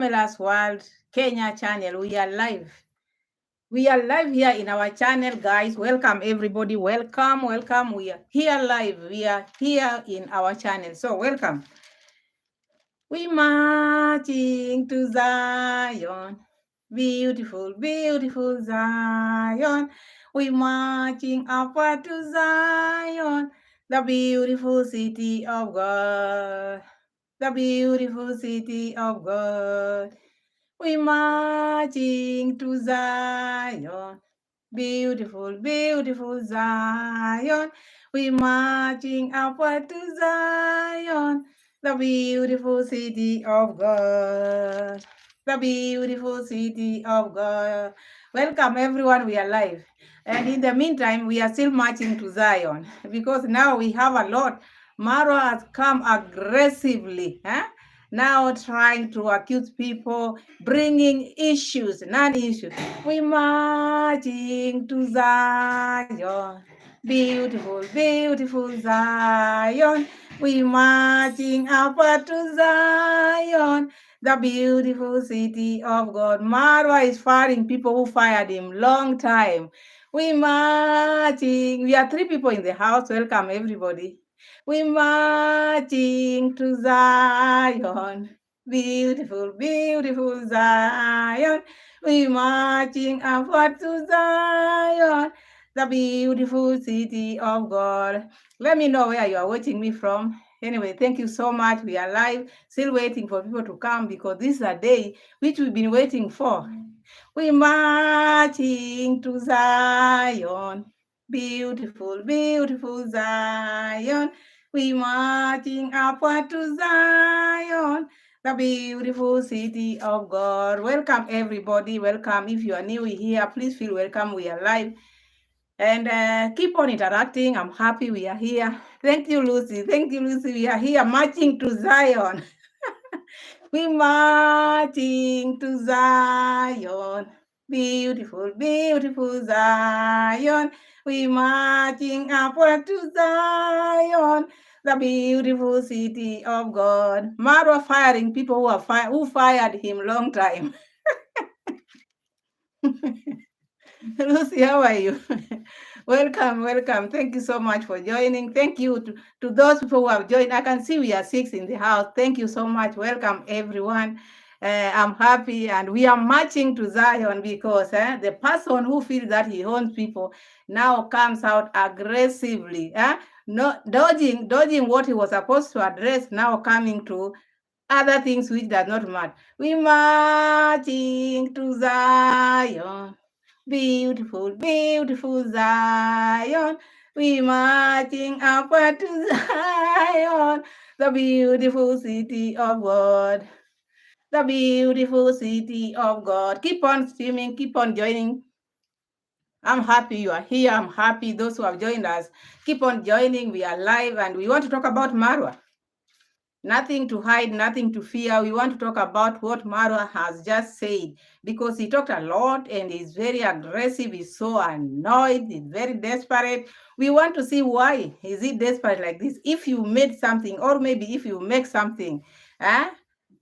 PAMELA'S World Kenya channel. We are live. We are live here in our channel, guys. Welcome, everybody. Welcome. We are here live. We are here in our channel. So, welcome. We marching to Zion. Beautiful, beautiful Zion. We marching upward to Zion, the beautiful city of God. The beautiful city of God. We marching to Zion. Beautiful, beautiful Zion. We marching upward to Zion, the beautiful city of God. The beautiful city of God. Welcome everyone, we are live. And in the meantime, we are still marching to Zion because now we have a lot. Marwa has come aggressively. Now trying to accuse people, bringing issues, non-issues. We marching to Zion, beautiful, beautiful Zion. We marching upward to Zion, the beautiful city of God. Marwa is firing people who fired him long time. We marching. We are 3 people in the house. Welcome everybody. We marching to Zion, beautiful, beautiful Zion. We marching upward to Zion, the beautiful city of God. Let me know where you are watching me from. Anyway, thank you so much. We are live, still waiting for people to come because this is a day which we've been waiting for. We marching to Zion, beautiful, beautiful Zion. We marching upward to Zion, the beautiful city of God. Welcome, everybody. Welcome. If you are new here, please feel welcome. We are live. And keep on interacting. I'm happy we are here. Thank you, Lucy. Thank you, Lucy. We are here marching to Zion. We marching to Zion. Beautiful, beautiful Zion. We marching upward to Zion, the beautiful city of God. Marwa firing people who fired him long time. Lucy, how are you? Welcome, welcome. Thank you so much for joining. Thank you to those people who have joined. I can see we are 6 in the house. Thank you so much. Welcome, everyone. I'm happy, and we are marching to Zion because the person who feels that he owns people now comes out aggressively, not dodging what he was supposed to address, now coming to other things which does not matter. We marching to Zion. Beautiful, beautiful Zion. We marching upward to Zion, the beautiful city of God. The beautiful city of God. Keep on streaming, keep on joining. I'm happy you are here. I'm happy those who have joined us. Keep on joining. We are live and we want to talk about Marwa. Nothing to hide, nothing to fear. We want to talk about what Marwa has just said because he talked a lot and he's very aggressive. He's so annoyed. He's very desperate. We want to see why is he desperate like this. If you made something or maybe if you make something,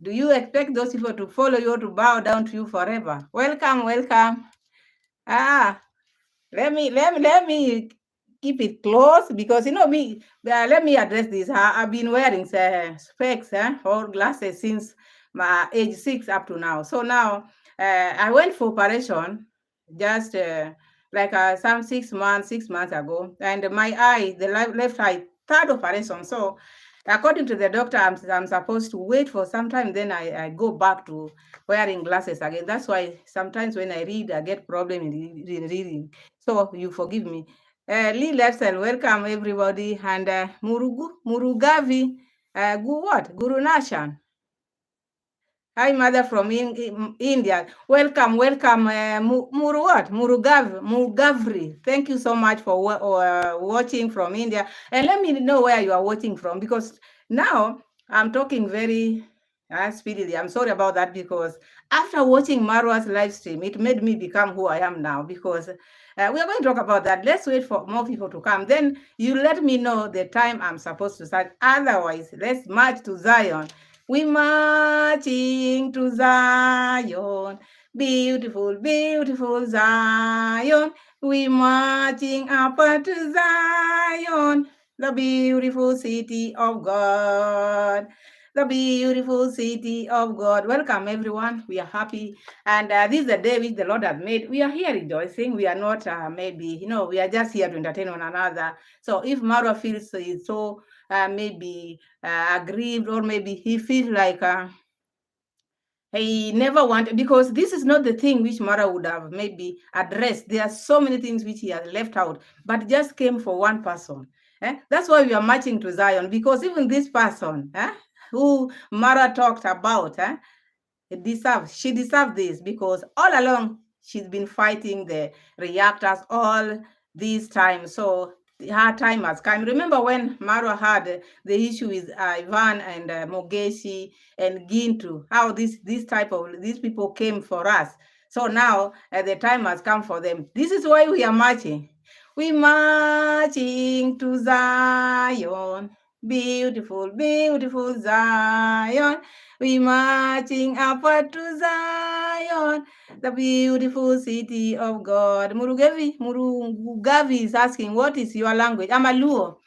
do you expect those people to follow you or to bow down to you forever? Welcome, welcome. Let me keep it close because me. Let me address this. I've been wearing specs or glasses since my age 6 up to now. So now I went for operation just like some 6 months ago, and my eye, the left eye, third operation. So according to the doctor, I'm supposed to wait for some time. Then I go back to wearing glasses again. That's why sometimes when I read, I get problem in reading. So you forgive me. Lee Lefsel, welcome everybody. And Murugavi, Guru Nashan. Hi, mother from India. Welcome. Murugavri. Thank you so much for watching from India. And let me know where you are watching from because now I'm talking very speedily. I'm sorry about that because after watching Marwa's live stream, it made me become who I am now because we are going to talk about that. Let's wait for more people to come. Then you let me know the time I'm supposed to start. Otherwise, let's march to Zion. We marching to Zion. Beautiful, beautiful Zion. We marching up to Zion, the beautiful city of God. The beautiful city of God. Welcome, everyone. We are happy. And this is the day which the Lord has made. We are here rejoicing. We are not maybe, we are just here to entertain one another. So if Marwa feels so maybe aggrieved, or maybe he feels like he never wanted, because this is not the thing which Mara would have maybe addressed. There are so many things which he has left out, but just came for one person. That's why we are marching to Zion, because even this person who Mara talked about, she deserves this, because all along she's been fighting the reactors all this time. So her time has come. Remember when Marwa had the issue with Ivan and Mogeshi and Gintu, how these people came for us. So now the time has come for them. This is why we are marching. We marching to Zion. Beautiful, beautiful Zion. We marching upward to Zion, the beautiful city of God. Murugavi is asking, what is your language? I'm a Luo.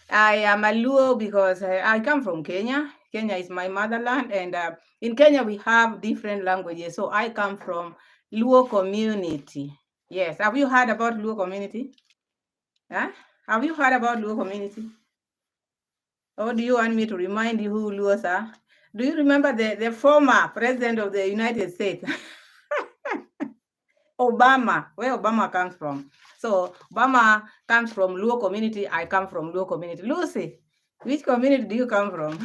I am a Luo because I come from Kenya. Kenya is my motherland, and in Kenya we have different languages. So I come from Luo community. Yes. Have you heard about Luo community? Huh? Have you heard about Luo community? Or do you want me to remind you who Luos are? Do you remember the former president of the United States? Obama, where Obama comes from. So Obama comes from Luo community. I come from Luo community. Lucy, which community do you come from?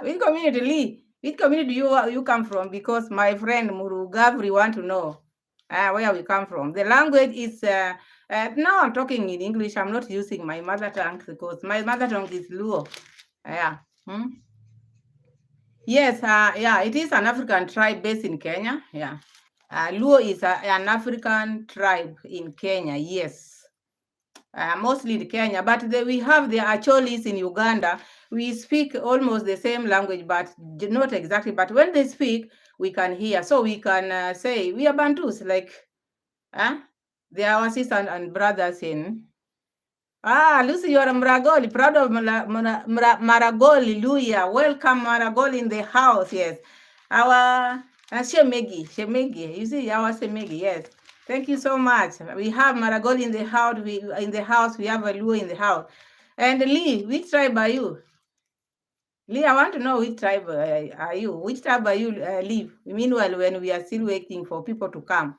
Which community, Lee? Which community do you come from? Because my friend Murugavri want to know where we come from. The language is, now I'm talking in English. I'm not using my mother tongue because my mother tongue is Luo. Yeah. Yes, it is an African tribe based in Kenya. Yeah. Luo is an African tribe in Kenya, yes. Mostly in Kenya, but we have the Acholis in Uganda. We speak almost the same language, but not exactly. But when they speak, we can hear. So we can say, we are Bantus, like, they are our sisters and brothers in. Lucy, you are Maragoli, proud of Maragoli, Luya. Welcome, Maragoli in the house, yes. Our Shemegi, you see, our Shemegi, yes. Thank you so much. We have Maragoli in the house. We have a Luo in the house. And Lee, which tribe are you? Lee, I want to know which tribe are you? Which tribe are you, Lee? Meanwhile, when we are still waiting for people to come.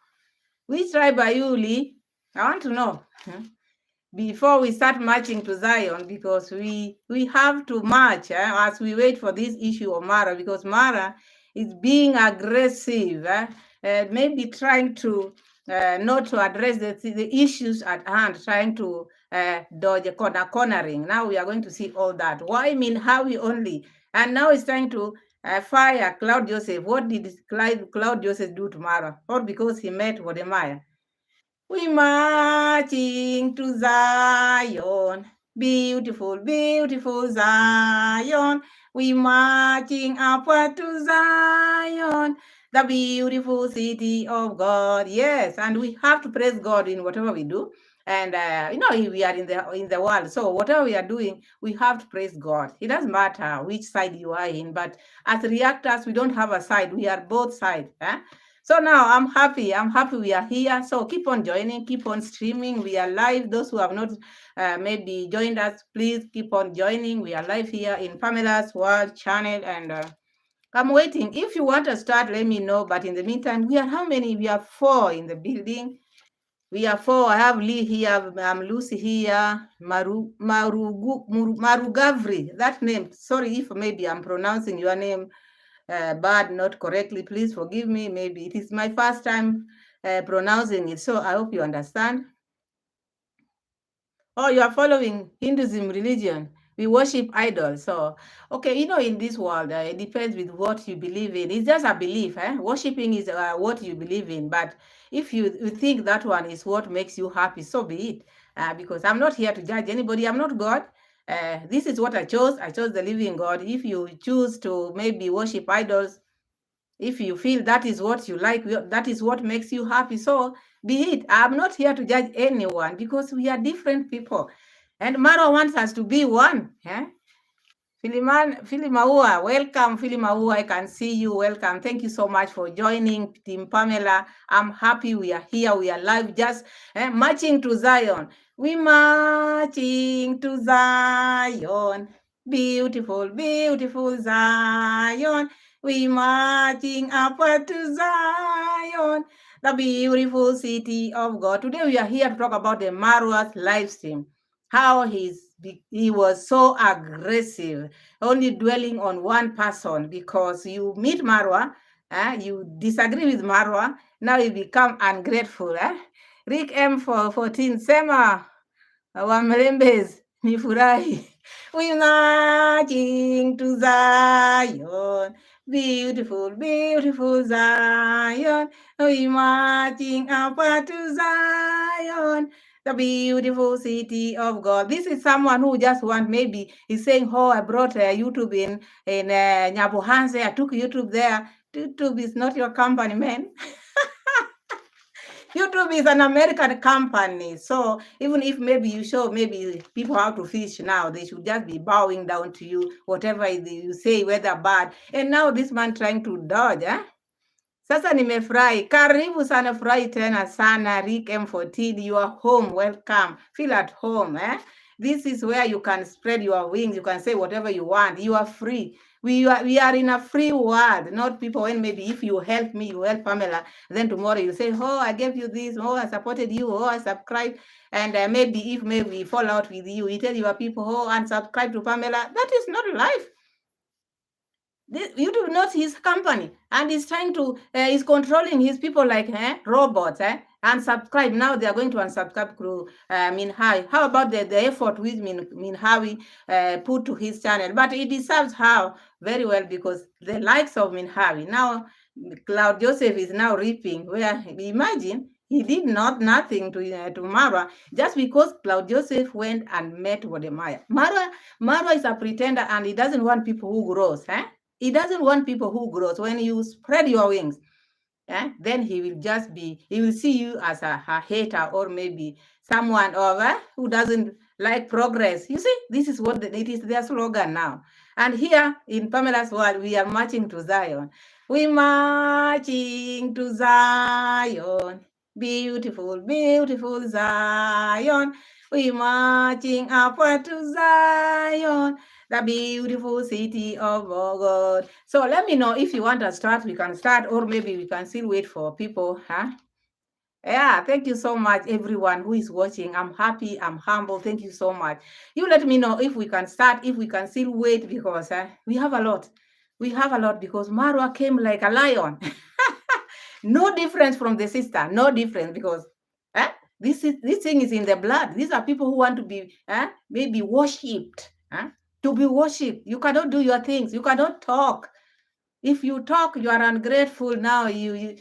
Which tribe are you, Lee? I want to know. Before we start marching to Zion, because we have to march as we wait for this issue of Mara, because Mara is being aggressive, maybe trying to not to address the issues at hand, trying to dodge a cornering. Now we are going to see all that. Why HAWI only? And now it's trying to fire Claude Joseph. What did Claude Joseph do to Mara? Or because he met Wodemaya? We marching to Zion, beautiful, beautiful Zion. We marching upward to Zion, the beautiful city of God. Yes, and we have to praise God in whatever we do. And we are in the world, so whatever we are doing, we have to praise God. It doesn't matter which side you are in, but as reactors, we don't have a side. We are both sides. So now I'm happy we are here. So keep on joining, keep on streaming. We are live. Those who have not maybe joined us, please keep on joining. We are live here in Pamela's World channel, and I'm waiting. If you want to start, let me know. But in the meantime, we are how many? We are 4 in the building. We are 4. I have Lee here. I'm Lucy here. Marugavri. That name. Sorry if maybe I'm pronouncing your name bad, not correctly. Please forgive me. Maybe it is my first time pronouncing it. So I hope you understand. Oh, you are following Hinduism religion. We worship idols. So, okay, in this world, it depends with what you believe in. It's just a belief. Worshipping is what you believe in. But if you think that one is what makes you happy, so be it. Because I'm not here to judge anybody. I'm not God. This is what I chose. I chose the living God. If you choose to maybe worship idols, if you feel that is what you like, that is what makes you happy, so be it. I'm not here to judge anyone because we are different people. And Marwa wants us to be one. Maua, welcome, Maua. I can see you. Welcome. Thank you so much for joining Team Pamela. I'm happy we are here. We are live, just marching to Zion. We marching to Zion. Beautiful, beautiful Zion. We marching upward to Zion, the beautiful city of God. Today we are here to talk about the Marwa's live stream. How he was so aggressive, only dwelling on one person, because you meet Marwa, you disagree with Marwa, now you become ungrateful. Rick M for 14 sema wamrembes ni furahi. We marching to Zion, beautiful, beautiful Zion. We marching upward to Zion, the beautiful city of God. This is someone who just want, maybe he's saying, oh, I brought YouTube in Nyabohanse. I took YouTube there. YouTube is not your company, man. YouTube is an American company. So even if maybe you show maybe people how to fish now, they should just be bowing down to you, whatever you say, whether bad. And now this man trying to dodge, Sasa nimefurahi. Karibu sana, furahi tena sana. Rick M14, you are home. Welcome. Feel at home. This is where you can spread your wings. You can say whatever you want. You are free. We are in a free world, not people when maybe if you help me, you help Pamela, then tomorrow you say, oh, I gave you this, oh, I supported you, oh, I subscribed, and maybe if maybe fall out with you, you tell your people, oh, unsubscribe to Pamela. That is not life. YouTube knows his company, and he's trying to, he's controlling his people like robots. Unsubscribe. Now they are going to unsubscribe to HAWI. How about the effort with HAWI put to his channel? But he deserves how very well, because the likes of HAWI. Now Cloud Joseph is now reaping. Where imagine he did nothing to Marwa, just because Cloud Joseph went and met Wodemaya. Marwa is a pretender, and he doesn't want people who grows. He doesn't want people who grows. When you spread your wings, then he will see you as a hater, or maybe someone who doesn't like progress. You see, this is what it is their slogan now. And here in Pamela's world, we are marching to Zion. We marching to Zion. Beautiful, beautiful Zion. We marching upward to Zion, the beautiful city of God. So let me know if you want to start. We can start, or maybe we can still wait for people. Yeah, thank you so much, everyone who is watching. I'm happy, I'm humble. Thank you so much. You let me know if we can start, if we can still wait, because we have a lot. We have a lot, because Marwa came like a lion. No difference from the sister, no difference, because this thing is in the blood. These are people who want to be maybe worshipped. To be worshipped, you cannot do your things. You cannot talk. If you talk, you are ungrateful. Now you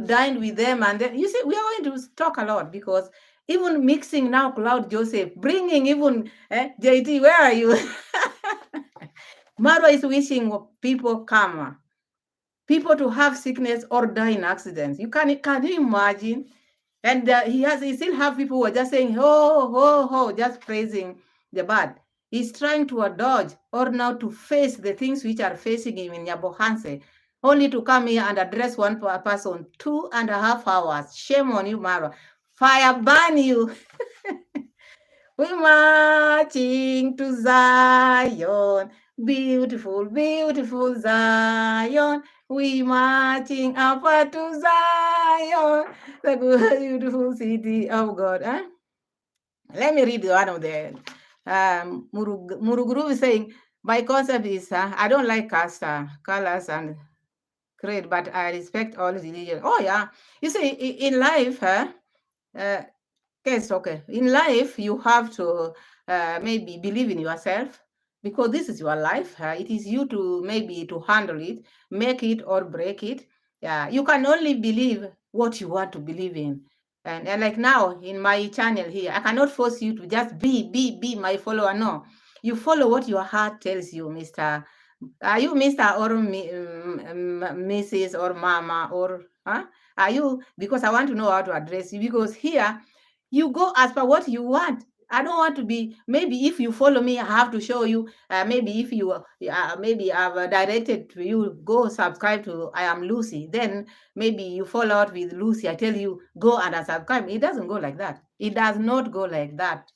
dined with them, and then you see we are going to talk a lot, because even mixing now Cloud Joseph, bringing even JT. Where are you? Marwa is wishing people karma, people to have sickness or die in accidents. Can you imagine? And he still have people who are just saying ho ho ho, just praising the bad. He's trying to dodge, or now to face the things which are facing him in Nyabohanse, only to come here and address one person 2.5 hours. Shame on you, Marwa. Fire burn you. We marching to Zion, beautiful, beautiful Zion. We marching upward to Zion, the beautiful city of God. Let me read one of the Muruguru is saying, my concept is I don't like caste, colors, and creed, but I respect all religions. Oh yeah, you see, in life, yes, okay. In life, you have to maybe believe in yourself, because this is your life. It is you to maybe to handle it, make it or break it. Yeah, you can only believe what you want to believe in. And like now in my channel here, I cannot force you to just be my follower. No, You follow what your heart tells you, Mr. Are you Mr. or Mrs. or Mama or huh? Are you? Because I want to know how to address you. Because here you go as per what you want. I don't want to be. Maybe if you follow me, I have to show you. Maybe if you maybe I've directed to you, go subscribe to I Am Lucy. Then maybe you follow out with Lucy. I tell you go and subscribe. It doesn't go like that. It does not go like that.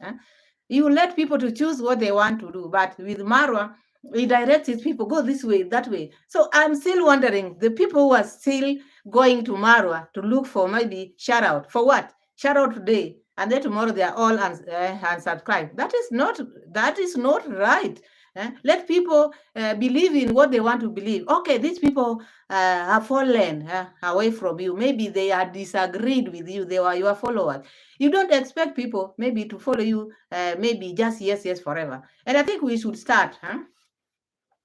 You let people to choose what they want to do. But with Marwa, he directs his people, go this way, that way. So I'm still wondering, the people who are still going to Marwa to look for maybe shout out, for what? Shout out today, and then tomorrow they are all unsubscribed. That is not right. Let people believe in what they want to believe. Okay, these people have fallen away from you. Maybe they are disagreed with you. They are your followers. You don't expect people maybe to follow you, maybe just yes forever. And I think we should start.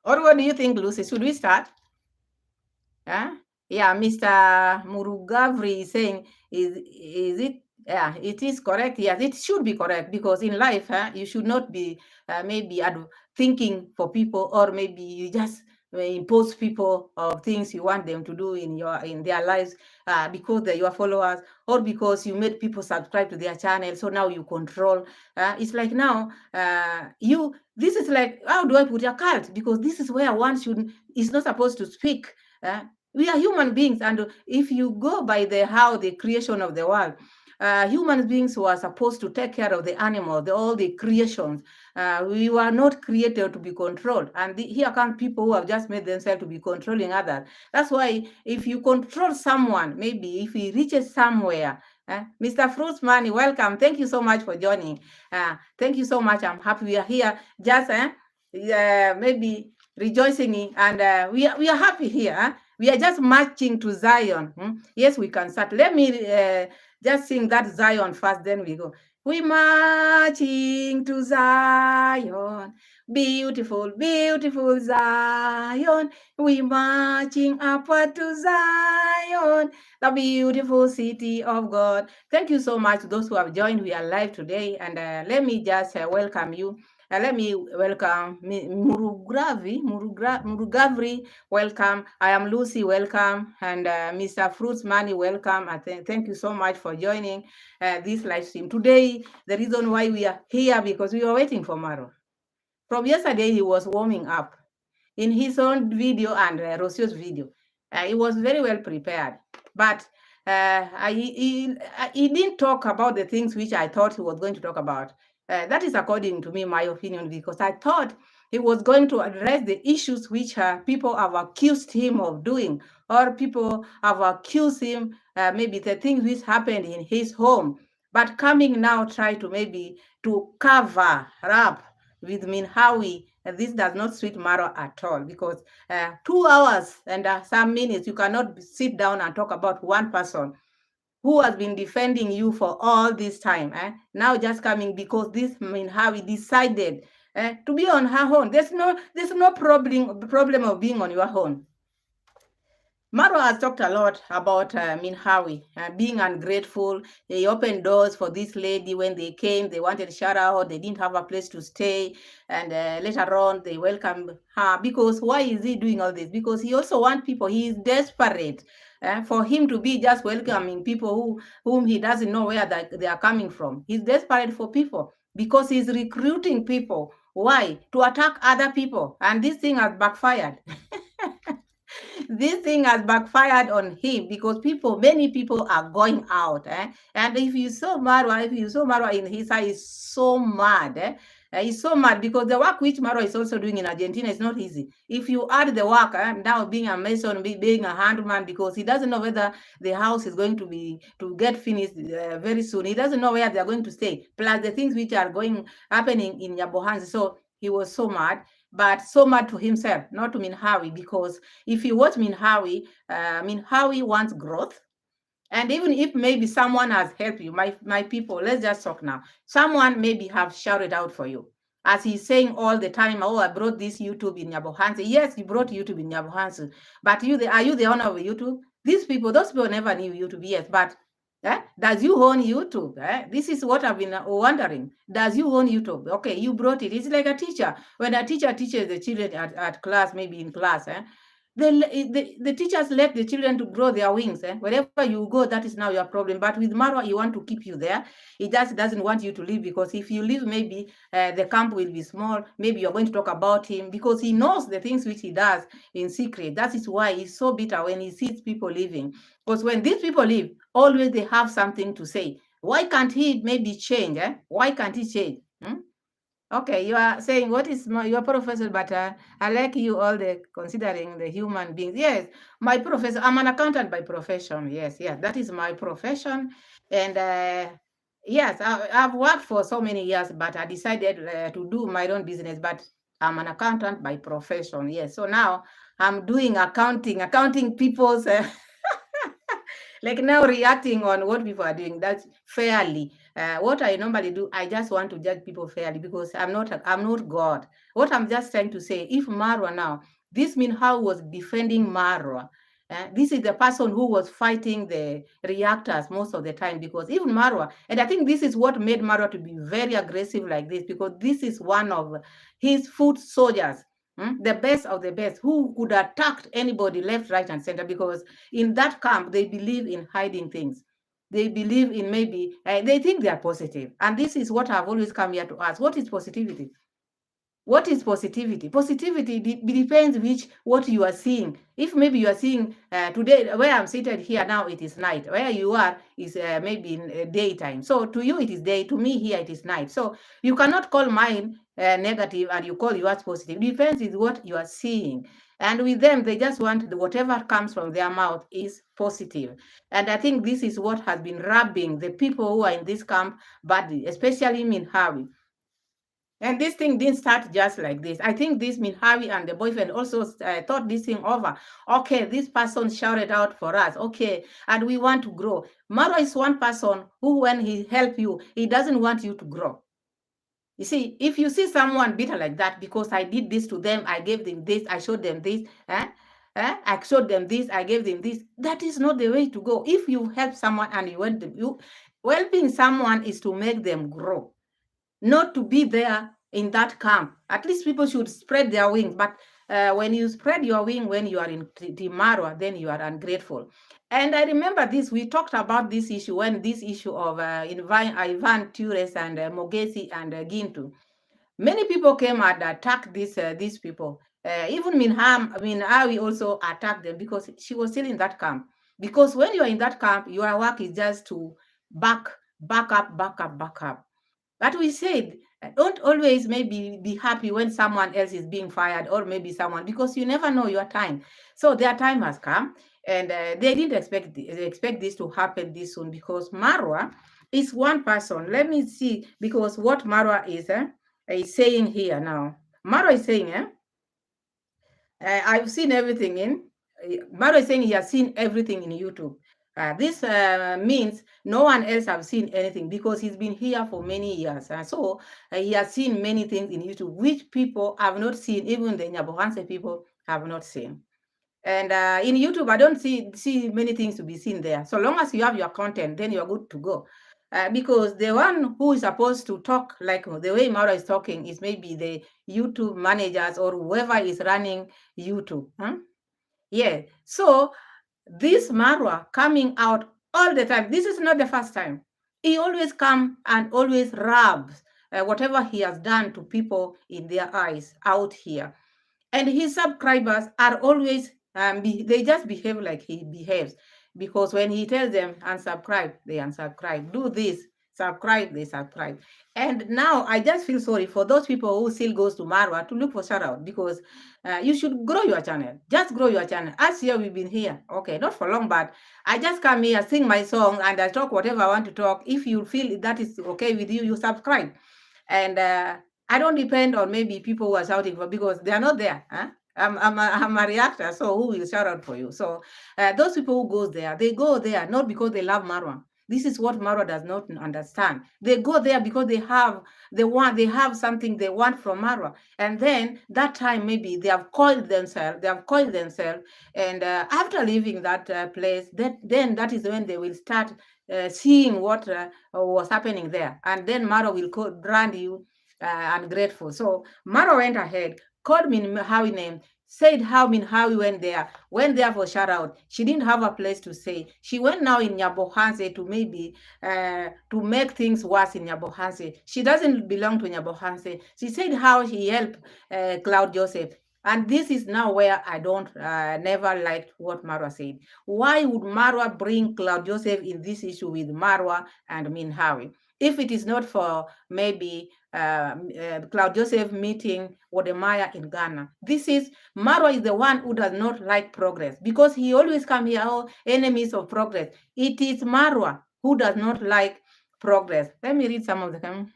Or what do you think, Lucy? Should we start? Yeah, Mr. Murugavri is saying, is it? Yeah, it is correct. Yes, it should be correct, because in life, you should not be maybe thinking for people, or maybe you just impose people of things you want them to do in their lives because they're your followers, or because you made people subscribe to their channel, so now you control. It's like now this is like, how do I put a cult? Because this is where one is not supposed to speak. We are human beings, and if you go by how the creation of the world, human beings were supposed to take care of the animal, all the creations. We were not created to be controlled, and here come people who have just made themselves to be controlling others. That's why if you control someone, maybe if he reaches somewhere, Mr. Fruits Money, welcome. Thank you so much for joining. Thank you so much. I'm happy we are here. Just maybe rejoicing, and we are happy here. We are just marching to Zion. Yes, we can start. Let me just sing that Zion first, then we go. We marching to Zion, beautiful, beautiful Zion. We marching upward to Zion, the beautiful city of God. Thank you so much to those who have joined. We are live today, and let me just welcome you. Let me welcome Murugavri, welcome. I am Lucy, welcome. And Mr. Fruits Money, welcome. Thank you so much for joining this live stream. Today, the reason why we are here, because we were waiting for Marwa. From yesterday, he was warming up in his own video and Rocio's video. He was very well prepared. But he didn't talk about the things which I thought he was going to talk about. That is according to me, my opinion, because I thought he was going to address the issues which people have accused him of doing, or people have accused him, maybe the things which happened in his home. But coming now, try to maybe to cover up with HAWI, this does not suit Marwa at all, because 2 hours and some minutes, you cannot sit down and talk about one person who has been defending you for all this time. Now just coming because this HAWI decided to be on her own. There's no problem of being on your own. Marwa has talked a lot about HAWI being ungrateful. They opened doors for this lady when they came. They wanted shout out. They didn't have a place to stay. And later on, they welcomed her. Because why is he doing all this? Because he also wants people. He is desperate for him to be just welcoming people whom he doesn't know where they are coming from. He's desperate for people because he's recruiting people. Why? To attack other people. And this thing has backfired. This thing has backfired on him because many people are going out. And if you saw Marwa in his eye, he's so mad. He's so mad because the work which Marwa is also doing in Argentina is not easy. If you add the work, now being a mason, being a handyman, because he doesn't know whether the house is going to get finished very soon. He doesn't know where they're going to stay. Plus the things which are happening in Nyabohansi. So he was so mad. But so mad to himself, not to HAWI, because if you watch HAWI, HAWI wants growth. And even if maybe someone has helped you, my people, let's just talk now. Someone maybe have shouted out for you. As he's saying all the time, oh, I brought this YouTube in Nyabohansi. Yes, you brought YouTube in Nyabohansi. But are you the owner of YouTube? Those people never knew YouTube, yes. But Does you own YouTube? This is what I've been wondering. Does you own YouTube? Okay, you brought it. It's like a teacher. When a teacher teaches the children at class, maybe in class, the teachers let the children to grow their wings. Wherever you go, that is now your problem. But with Marwa, he want to keep you there. He just doesn't want you to leave, because if you leave, maybe the camp will be small. Maybe you're going to talk about him, because he knows the things which he does in secret. That is why he's so bitter when he sees people leaving. Because when these people leave, always they have something to say. Why can't he maybe change? Why can't he change? Okay, you are saying what is your professor, but I like you all the considering the human beings. Yes, my professor, I'm an accountant by profession. Yes, that is my profession. And yes, I've worked for so many years, but I decided to do my own business, but I'm an accountant by profession. Yes, so now I'm doing accounting people's like now reacting on what people are doing. That's fairly. What I normally do, I just want to judge people fairly, because I'm not God. What I'm just trying to say, if Marwa now, this means how was defending Marwa. This is the person who was fighting the reactors most of the time, because even Marwa, and I think this is what made Marwa to be very aggressive like this, because this is one of his foot soldiers. The best of the best, who could attack anybody left, right, and center, because in that camp, they believe in hiding things. They believe in maybe, they think they are positive. And this is what I've always come here to ask. What is positivity? What is positivity? Positivity depends what you are seeing. If maybe you are seeing today, where I'm seated here now, it is night. Where you are is maybe in daytime. So to you, it is day. To me, here, it is night. So you cannot call mine negative and you call yours positive. It depends on what you are seeing. And with them, they just want whatever comes from their mouth is positive. And I think this is what has been rubbing the people who are in this camp badly, especially in HAWI. And this thing didn't start just like this. I think this HAWI and the boyfriend also thought this thing over. Okay, this person shouted out for us. Okay, and we want to grow. Marwa is one person who, when he help you, he doesn't want you to grow. You see, if you see someone bitter like that, because I did this to them, I gave them this, I showed them this, I showed them this, I gave them this, that is not the way to go. If you help someone and you want them, helping someone is to make them grow, not to be there in that camp. At least people should spread their wings. But when you spread your wing, when you are in Marwa, then you are ungrateful. And I remember this, we talked about this issue when this issue of Ivan Tures and Mogesi and Gintu. Many people came and attacked these people. Even Minhawi also attacked them, because she was still in that camp. Because when you are in that camp, your work is just to back up. But we said, don't always maybe be happy when someone else is being fired, or maybe someone, because you never know your time. So their time has come, and they didn't expect this to happen this soon, because Marwa is one person. Let me see, because what Marwa is saying here now. Marwa is saying, I've seen everything in. Marwa is saying he has seen everything in YouTube. This means no one else have seen anything, because he's been here for many years. So he has seen many things in YouTube, which people have not seen, even the Nyabohanse people have not seen. And in YouTube, I don't see many things to be seen there. So long as you have your content, then you're good to go. Because the one who is supposed to talk like the way Marwa is talking is maybe the YouTube managers or whoever is running YouTube. Yeah. So this Marwa coming out all the time, this is not the first time. He always come and always rubs whatever he has done to people in their eyes out here. And his subscribers are always, they just behave like he behaves. Because when he tells them unsubscribe, they unsubscribe. Do this, subscribe, they subscribe. And now I just feel sorry for those people who still goes to Marwa to look for shout out, because you should grow your channel. Just grow your channel. As here, we've been here. Okay, not for long, but I just come here, sing my song, and I talk whatever I want to talk. If you feel that is okay with you, you subscribe. And I don't depend on maybe people who are shouting for, because they are not there. I'm a reactor, so who will shout out for you? So those people who goes there, they go there not because they love Marwa. This is what Marwa does not understand. They go there because they have something they want from Marwa. And then that time maybe they have coiled themselves, and after leaving that place, then that is when they will start seeing what was happening there. And then Marwa will brand you ungrateful. So Marwa went ahead, called Min Hawi name, said how Min Hawi went there for shout out. She didn't have a place to stay. She went now in Nyabohanse to maybe to make things worse in Nyabohanse. She doesn't belong to Nyabohanse. She said how she helped Cloud Joseph. And this is now where I don't never liked what Marwa said. Why would Marwa bring Cloud Joseph in this issue with Marwa and Min Hawi? If it is not for maybe Cloud Joseph meeting Wodemaya in Ghana. Marwa is the one who does not like progress because he always come here, enemies of progress. It is Marwa who does not like progress. Let me read some of the comments.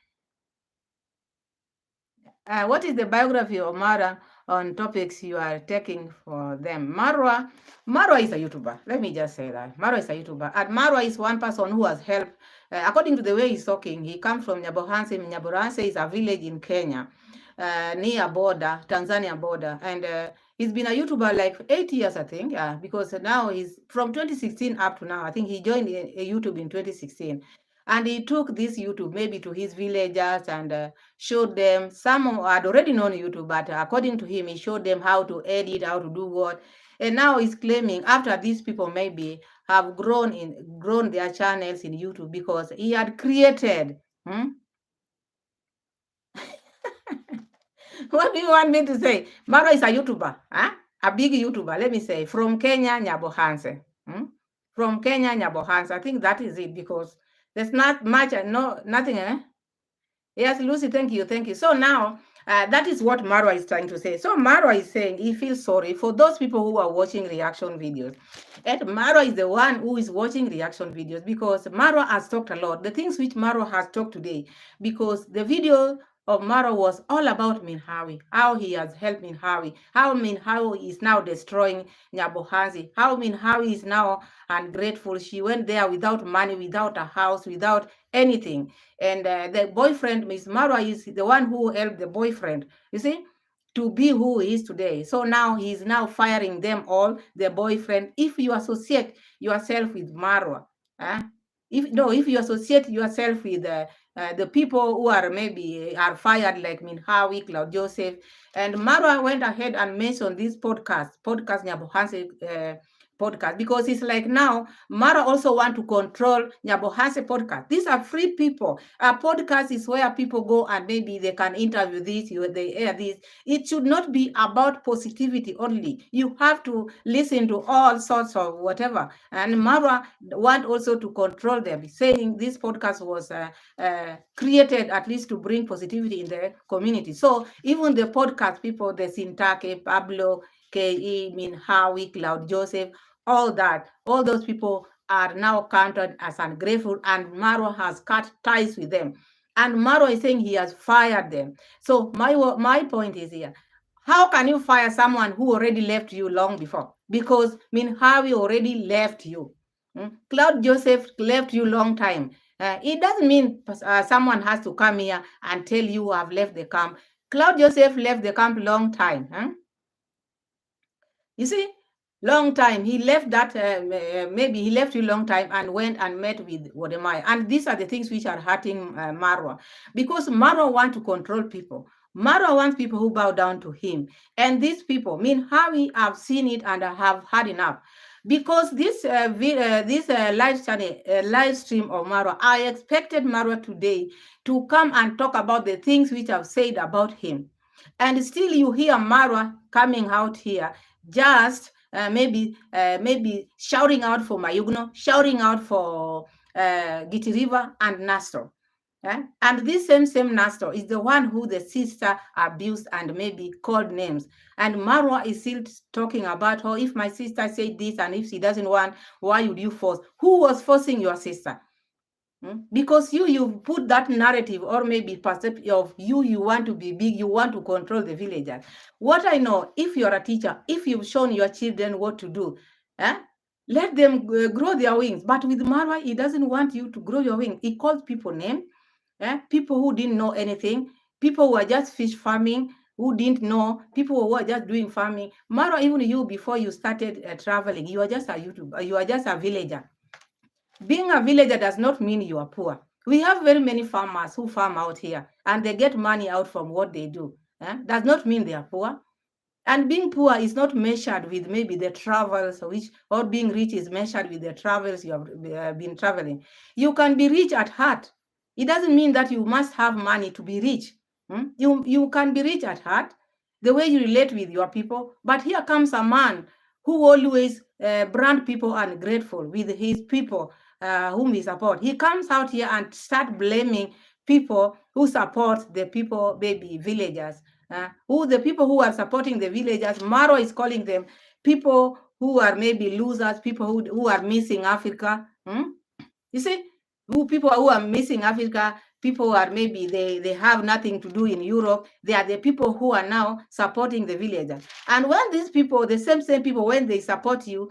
What is the biography of Mara on topics you are taking for them? Marwa is a YouTuber. Let me just say that. Marwa is a YouTuber. And Marwa is one person who has helped. According to the way he's talking, he comes from Nyabohanse. Nyabohanse is a village in Kenya, near border, Tanzania border. And he's been a YouTuber like 8 years, I think, because now he's from 2016 up to now. I think he joined YouTube in 2016. And he took this YouTube maybe to his villagers and showed them. Some had already known YouTube, but according to him, he showed them how to edit, how to do what. And now he's claiming after these people maybe have grown their channels in YouTube because he had created. What do you want me to say? Marwa is a YouTuber, a big YouTuber, let me say, from Kenya, Nyabohanse. From Kenya, Nyabohanse. I think that is it because there's not much, nothing. Yes, Lucy, thank you. So now, that is what Marwa is trying to say. So Marwa is saying he feels sorry for those people who are watching reaction videos. And Marwa is the one who is watching reaction videos because Marwa has talked a lot. The things which Marwa has talked today, because the video of Marwa was all about Min Hawi, how he has helped Min Hawi, how Min Hawi is now destroying Nyabohanse, how Min Hawi is now ungrateful. She went there without money, without a house, without anything. And the boyfriend, Miss Marwa, is the one who helped the boyfriend, you see, to be who he is today. So now he's now firing them all, the boyfriend. If you associate yourself with Marwa, if you associate yourself with the people who are maybe are fired like Min Hawi, Cloud Joseph, and Marwa went ahead and mentioned this podcast Nyabohanse podcast, because it's like now Mara also want to control Nyabohanse podcast. These are free people. A podcast is where people go and maybe they can interview this, they air this. It should not be about positivity only. You have to listen to all sorts of whatever. And Mara want also to control them, saying this podcast was created at least to bring positivity in the community. So even the podcast people, the Sintake, Pablo, Ke, Min Hawi, Cloud Joseph, all those people are now counted as ungrateful, and Marwa has cut ties with them. And Marwa is saying he has fired them. So my point is here. How can you fire someone who already left you long before? Because Min Hawi already left you. Cloud Joseph left you long time. It doesn't mean someone has to come here and tell you have left the camp. Cloud Joseph left the camp long time. You see, long time. He left that, maybe he left you long time and went and met with Wodemaya. And these are the things which are hurting Marwa. Because Marwa wants to control people. Marwa wants people who bow down to him. And these people, Min Hawi, have seen it and have had enough. Because this live stream of Marwa, I expected Marwa today to come and talk about the things which I've said about him. And still you hear Marwa coming out here just maybe shouting out for Mayugno, shouting out for Giti River and Nastor. And this same Nastor is the one who the sister abused and maybe called names. And Marwa is still talking about, oh, if my sister said this and if she doesn't want, why would you force? Who was forcing your sister? Because you put that narrative or maybe perception of you want to be big, you want to control the villagers. What I know, if you're a teacher, if you've shown your children what to do, Let them grow their wings. But with Marwa, he doesn't want you to grow your wings. He calls people name, people who didn't know anything, people who are just fish farming, who didn't know, people who are just doing farming. Marwa, even you, before you started traveling, you are just a YouTuber, you are just a villager. Being a villager does not mean you are poor. We have very many farmers who farm out here and they get money out from what they do. Does not mean they are poor. And being poor is not measured with maybe the travels, or being rich is measured with the travels you have been traveling. You can be rich at heart. It doesn't mean that you must have money to be rich. You can be rich at heart, the way you relate with your people. But here comes a man who always brand people ungrateful with his people whom he support. He comes out here and start blaming people who support the people, baby villagers. Who the people who are supporting the villagers, Marwa is calling them people who are maybe losers, people who are missing Africa. You see, people who are missing Africa, people who are maybe they have nothing to do in Europe, they are the people who are now supporting the villagers. And when these people, the same people, when they support you,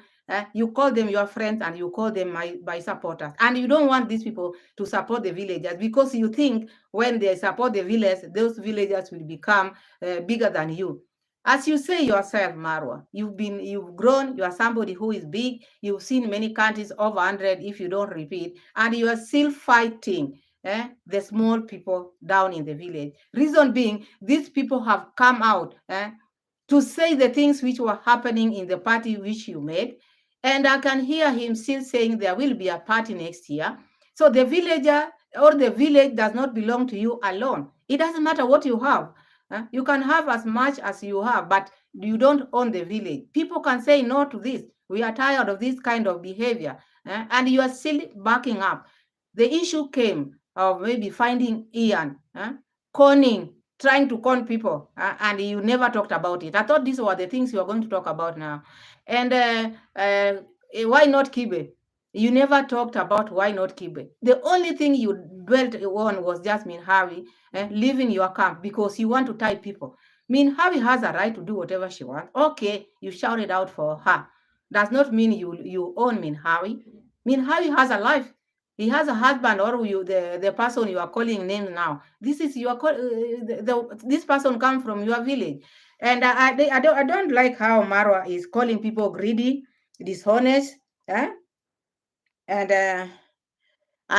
you call them your friends and you call them my supporters. And you don't want these people to support the villagers because you think when they support the villagers, those villagers will become bigger than you. As you say yourself, Marwa, you've grown, you are somebody who is big, you've seen many countries over 100 if you don't repeat, and you are still fighting the small people down in the village. Reason being, these people have come out to say the things which were happening in the party which you made. And I can hear him still saying there will be a party next year. So the villager or the village does not belong to you alone. It doesn't matter what you have. You can have as much as you have, but you don't own the village. People can say no to this. We are tired of this kind of behavior. And you are still backing up. The issue came of maybe finding Ian, conning, trying to con people, and you never talked about it. I thought these were the things you are going to talk about now. And why not Kibe? You never talked about why not Kibe. The only thing you dwelt on was just HAWI leaving your camp because you want to tie people. HAWI has a right to do whatever she wants. Okay, you shouted out for her. Does not mean you own HAWI. HAWI has a life. He has a husband, or the person you are calling names now. This is your this person comes from your village, and I don't like how Marwa is calling people greedy, dishonest, and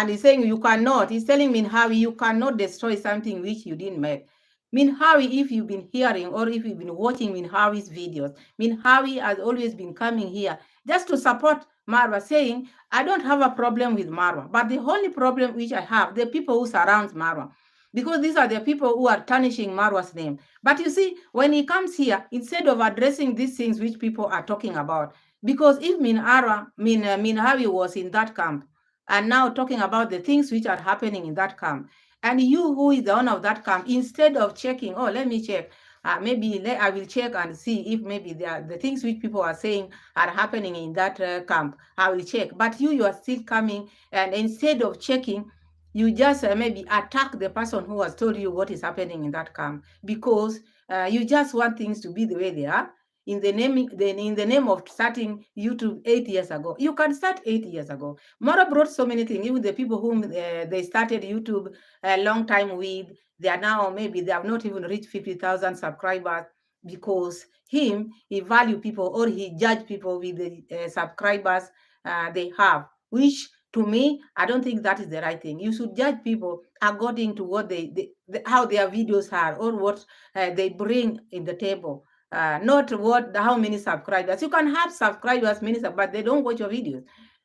he's saying you cannot. He's telling HAWI you cannot destroy something which you didn't make. HAWI, if you've been hearing or if you've been watching HAWI's videos, HAWI has always been coming here just to support Marwa, saying, I don't have a problem with Marwa, but the only problem which I have, the people who surround Marwa, because these are the people who are tarnishing Marwa's name. But you see, when he comes here, instead of addressing these things which people are talking about, because if HAWI was in that camp, and now talking about the things which are happening in that camp, and you who is the owner of that camp, instead of checking, oh, let me check, maybe I will check and see if maybe the things which people are saying are happening in that camp. I will check. But you are still coming, and instead of checking, you just maybe attack the person who has told you what is happening in that camp because you just want things to be the way they are. In the name of starting YouTube 8 years ago, you can start 8 years ago. Mara brought so many things. Even the people whom they started YouTube a long time with, they are now maybe they have not even reached 50,000 subscribers because he value people or he judge people with the subscribers they have, which to me, I don't think that is the right thing. You should judge people according to what how their videos are or what they bring in the table. Not how many subscribers. You can have subscribers, many, but they don't watch your videos.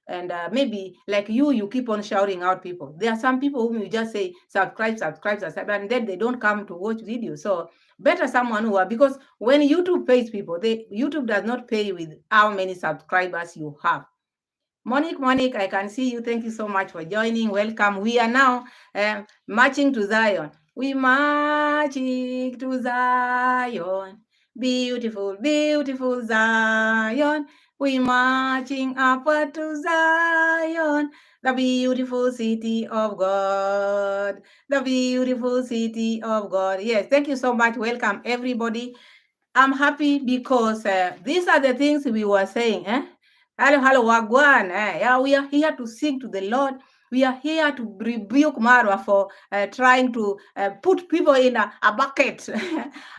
And maybe like you keep on shouting out people. There are some people whom you just say subscribe, and then they don't come to watch videos. So better someone who are, because when YouTube pays people, YouTube does not pay with how many subscribers you have. Monique, I can see you. Thank you so much for joining. Welcome. We are now marching to Zion. We marching to Zion. Beautiful, beautiful Zion. We marching upward to Zion. The beautiful city of God. The beautiful city of God. Yes, thank you so much. Welcome, everybody. I'm happy because these are the things we were saying. Hello, Wagwan. Yeah, we are here to sing to the Lord. We are here to rebuke Marwa for trying to put people in a bucket.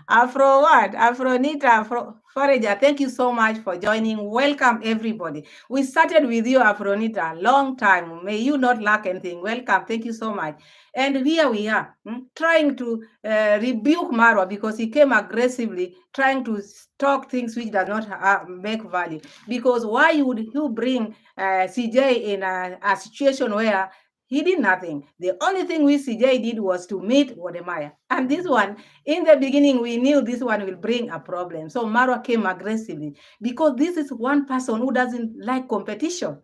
Afro what? Afronita, Afro Forager, thank you so much for joining. Welcome, everybody. We started with you, Afronita, a long time. May you not lack anything. Welcome. Thank you so much. And here we are, trying to rebuke Marwa because he came aggressively, trying to talk things which does not make value. Because why would you bring CJ in a situation where he did nothing? The only thing which CJ did was to meet Wodemaya. And this one, in the beginning, we knew this one will bring a problem. So Marwa came aggressively because this is one person who doesn't like competition.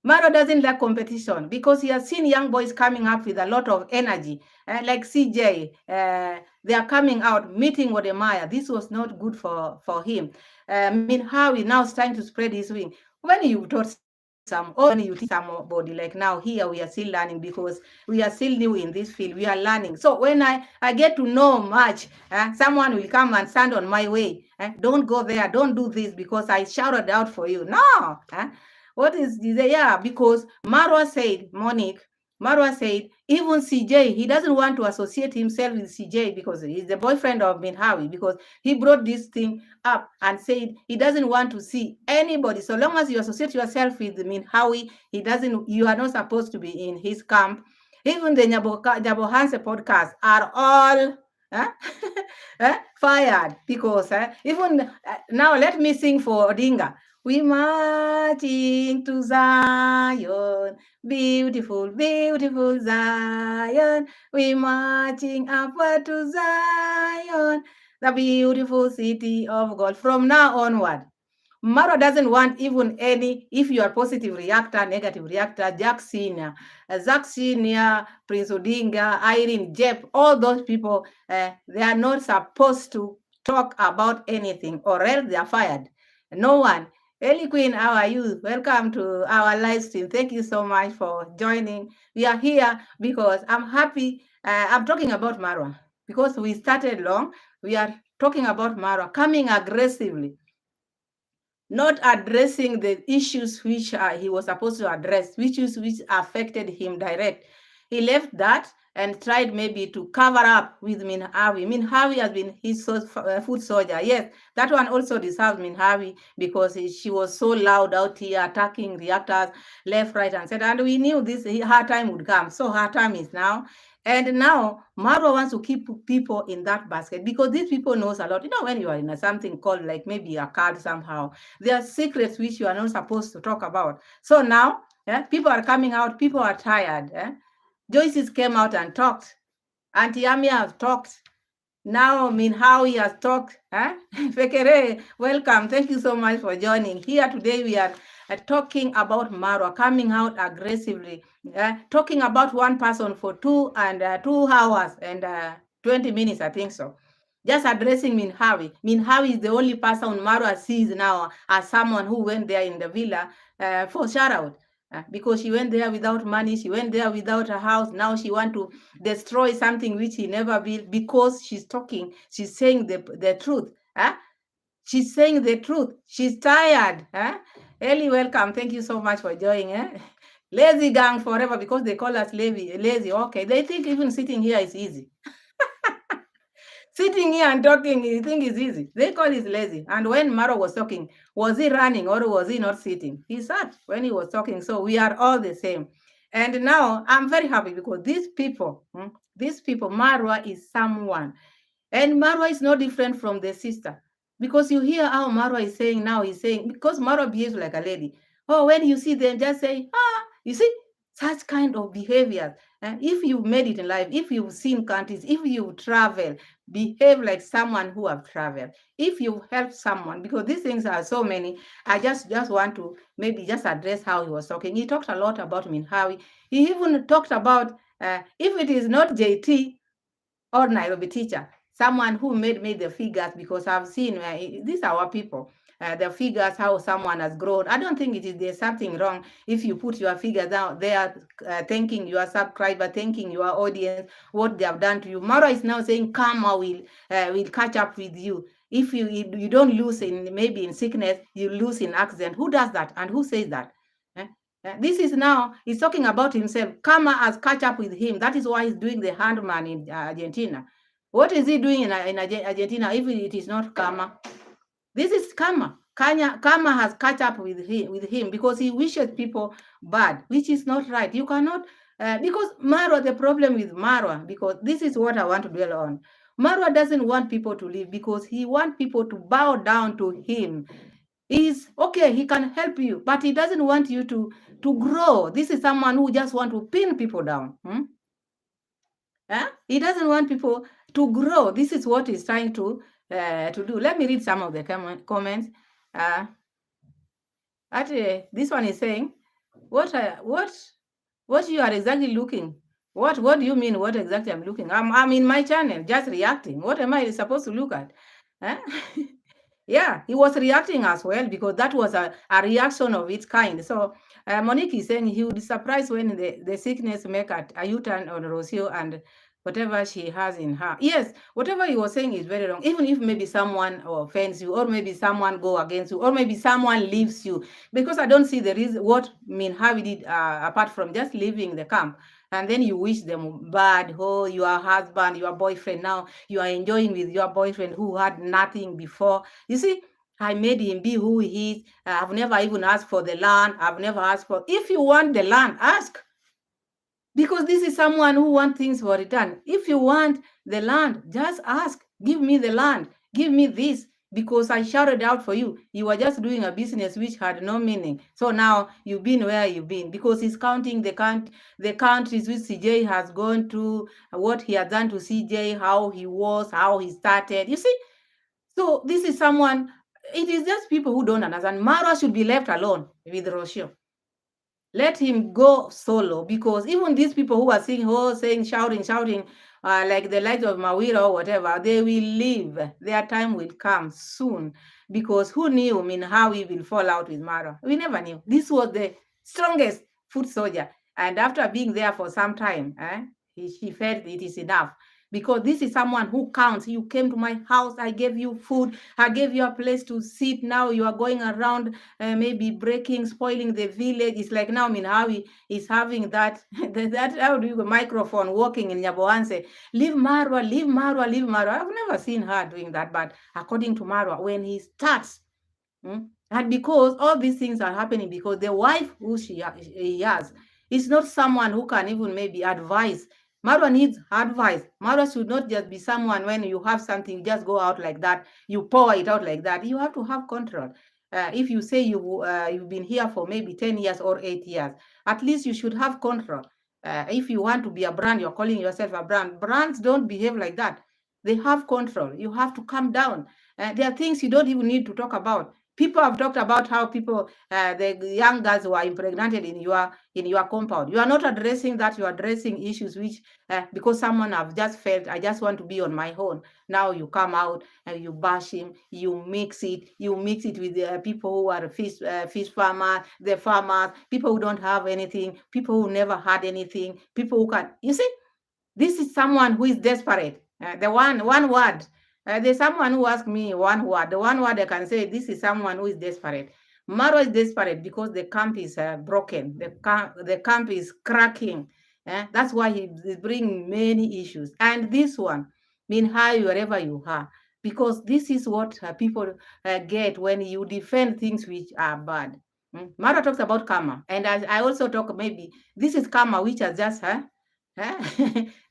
Marwa doesn't like competition because he has seen young boys coming up with a lot of energy, like CJ. They are coming out, meeting Wodemaya. This was not good for him. HAWI now is trying to spread his wing. When you taught when you teach somebody, like now here, we are still learning because we are still new in this field. We are learning. So when I get to know much, someone will come and stand on my way. Don't go there. Don't do this because I shouted out for you. No. What is this? Yeah, because Marwa said, Marwa said, even CJ, he doesn't want to associate himself with CJ because he's the boyfriend of HAWI, because he brought this thing up and said he doesn't want to see anybody. So long as you associate yourself with HAWI, you are not supposed to be in his camp. Even the Nyabo Hanse podcast are all fired because even now let me sing for Odinga. We marching to Zion, beautiful, beautiful Zion. We marching upward to Zion, the beautiful city of God. From now onward, Marwa doesn't want even any, if you are positive reactor, negative reactor, Jack Senior, Zach Senior, Prince Odinga, Irene, Jep, all those people, they are not supposed to talk about anything or else they are fired. No one. Ellie Queen, how are you? Welcome to our live stream. Thank you so much for joining. We are here because I'm happy. I'm talking about Marwa because we started long. We are talking about Marwa coming aggressively, not addressing the issues which he was supposed to address, which affected him direct. He left that and tried maybe to cover up with HAWI. HAWI has been his foot soldier. Yes, that one also deserves HAWI because she was so loud out here attacking reactors left, right, and center. And we knew this her time would come. So her time is now. And now Marwa wants to keep people in that basket because these people knows a lot. You know, when you are in something called like maybe a card somehow, there are secrets which you are not supposed to talk about. So now, people are coming out. People are tired. Joyce's came out and talked. Auntie Amia has talked. Now, HAWI has talked. Fekere, welcome. Thank you so much for joining. Here today we are talking about Marwa coming out aggressively, talking about one person for 2 hours and 20 minutes, I think so. Just addressing HAWI. HAWI is the only person Marwa sees now as someone who went there in the villa for shout out. Because she went there without money, she went there without a house. Now she want to destroy something which he never built because she's talking. She's saying the truth. She's saying the truth. She's tired. Ellie, welcome. Thank you so much for joining. Lazy gang forever because they call us lazy. Okay, they think even sitting here is easy. Sitting here and talking, you think is easy. They call it lazy. And when Marwa was talking, was he running or was he not sitting? He sat when he was talking. So we are all the same. And now I'm very happy because these people, Marwa is someone. And Marwa is no different from the sister. Because you hear how Marwa is saying now, he's saying, because Marwa behaves like a lady. Oh, when you see them, just say, you see, such kind of behavior. And if you've made it in life, if you've seen countries, if you've traveled, behave like someone who have traveled. If you've helped someone, because these things are so many, I just want to maybe just address how he was talking. He talked a lot about HAWI. He even talked about if it is not JT or Nairobi teacher, someone who made the figures, because I've seen these are our people. The figures, how someone has grown. I don't think there's something wrong if you put your figures out there, thanking your subscriber, thanking your audience, what they have done to you. Marwa is now saying, "Come, I will catch up with you." If you don't lose in maybe in sickness, you lose in accident. Who does that? And who says that? This is now, he's talking about himself. Karma has catch up with him. That is why he's doing the handman in Argentina. What is he doing in Argentina if it is not karma? This is karma. Karma has catch up with him because he wishes people bad, which is not right. You cannot, because Marwa, the problem with Marwa, because this is what I want to dwell on. Marwa doesn't want people to live because he wants people to bow down to him. He's okay, he can help you, but he doesn't want you to grow. This is someone who just want to pin people down. He doesn't want people to grow. This is what he's trying to do. Let me read some of the comments. This one is saying, what you are exactly looking? What do you mean? What exactly I'm looking? I'm in my channel, just reacting. What am I supposed to look at? Yeah, he was reacting as well because that was a reaction of its kind. So Monique is saying he would be surprised when the sickness make a U-turn on Rocio and whatever she has in her. Yes, whatever he was saying is very wrong. Even if maybe someone offends you, or maybe someone go against you, or maybe someone leaves you, because I don't see the reason what HAWI did apart from just leaving the camp. And then you wish them bad. Oh, your husband, your boyfriend, now you are enjoying with your boyfriend who had nothing before. You see, I made him be who he is. I've never even asked for the land. I've never asked for. If you want the land, ask. Because this is someone who wants things for return. If you want the land, just ask. Give me the land. Give me this. Because I shouted out for you. You were just doing a business which had no meaning. So now you've been where you've been. Because he's counting the countries which CJ has gone to, what he has done to CJ, how he was, how he started. You see? So this is someone, it is just people who don't understand. Marwa should be left alone with Rocio. Let him go solo, because even these people who are saying, shouting, like the likes of Mawira or whatever, they will leave. Their time will come soon, because who knew HAWI will fall out with Marwa? We never knew. This was the strongest foot soldier, and after being there for some time, she felt it is enough. Because this is someone who counts. You came to my house, I gave you food, I gave you a place to sit. Now you are going around, maybe breaking, spoiling the village. It's like now HAWI is having that how do you microphone walking in Nyaboanse. Leave Marwa, leave Marwa, leave Marwa. I've never seen her doing that, but according to Marwa, when he starts, and because all these things are happening because the wife who he has is not someone who can even maybe advise. Marwa needs advice. Marwa should not just be someone when you have something, you just go out like that, you pour it out like that. You have to have control. If you say you've been here for maybe 10 years or 8 years, at least you should have control. If you want to be a brand, you're calling yourself a brand. Brands don't behave like that. They have control. You have to calm down. There are things you don't even need to talk about. People have talked about how people, the young girls who are impregnated in your compound. You are not addressing that. You are addressing issues which, because someone have just felt, I just want to be on my own. Now you come out and you bash him. You mix it with people who are fish farmers, the farmers, people who don't have anything, people who never had anything, people who can. You see, this is someone who is desperate. The one word. There's someone who asked me one word. The one word I can say, this is someone who is desperate. Marwa is desperate because the camp is broken. The camp is cracking. That's why he's bringing many issues. And this one, HAWI, wherever you are, because this is what people get when you defend things which are bad. Marwa talks about karma. And I also talk, maybe, this is karma which has just,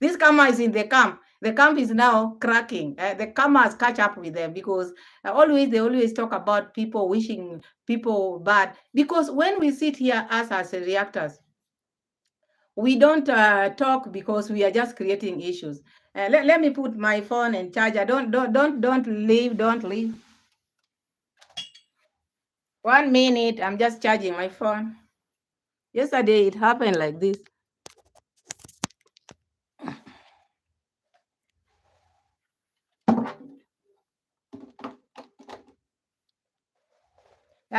this karma is in the camp. The camp is now cracking. The karma has catch up with them because they always talk about people wishing people bad. Because when we sit here as reactors, we don't talk because we are just creating issues. Let me put my phone in charger. Don't leave. 1 minute. I'm just charging my phone. Yesterday it happened like this.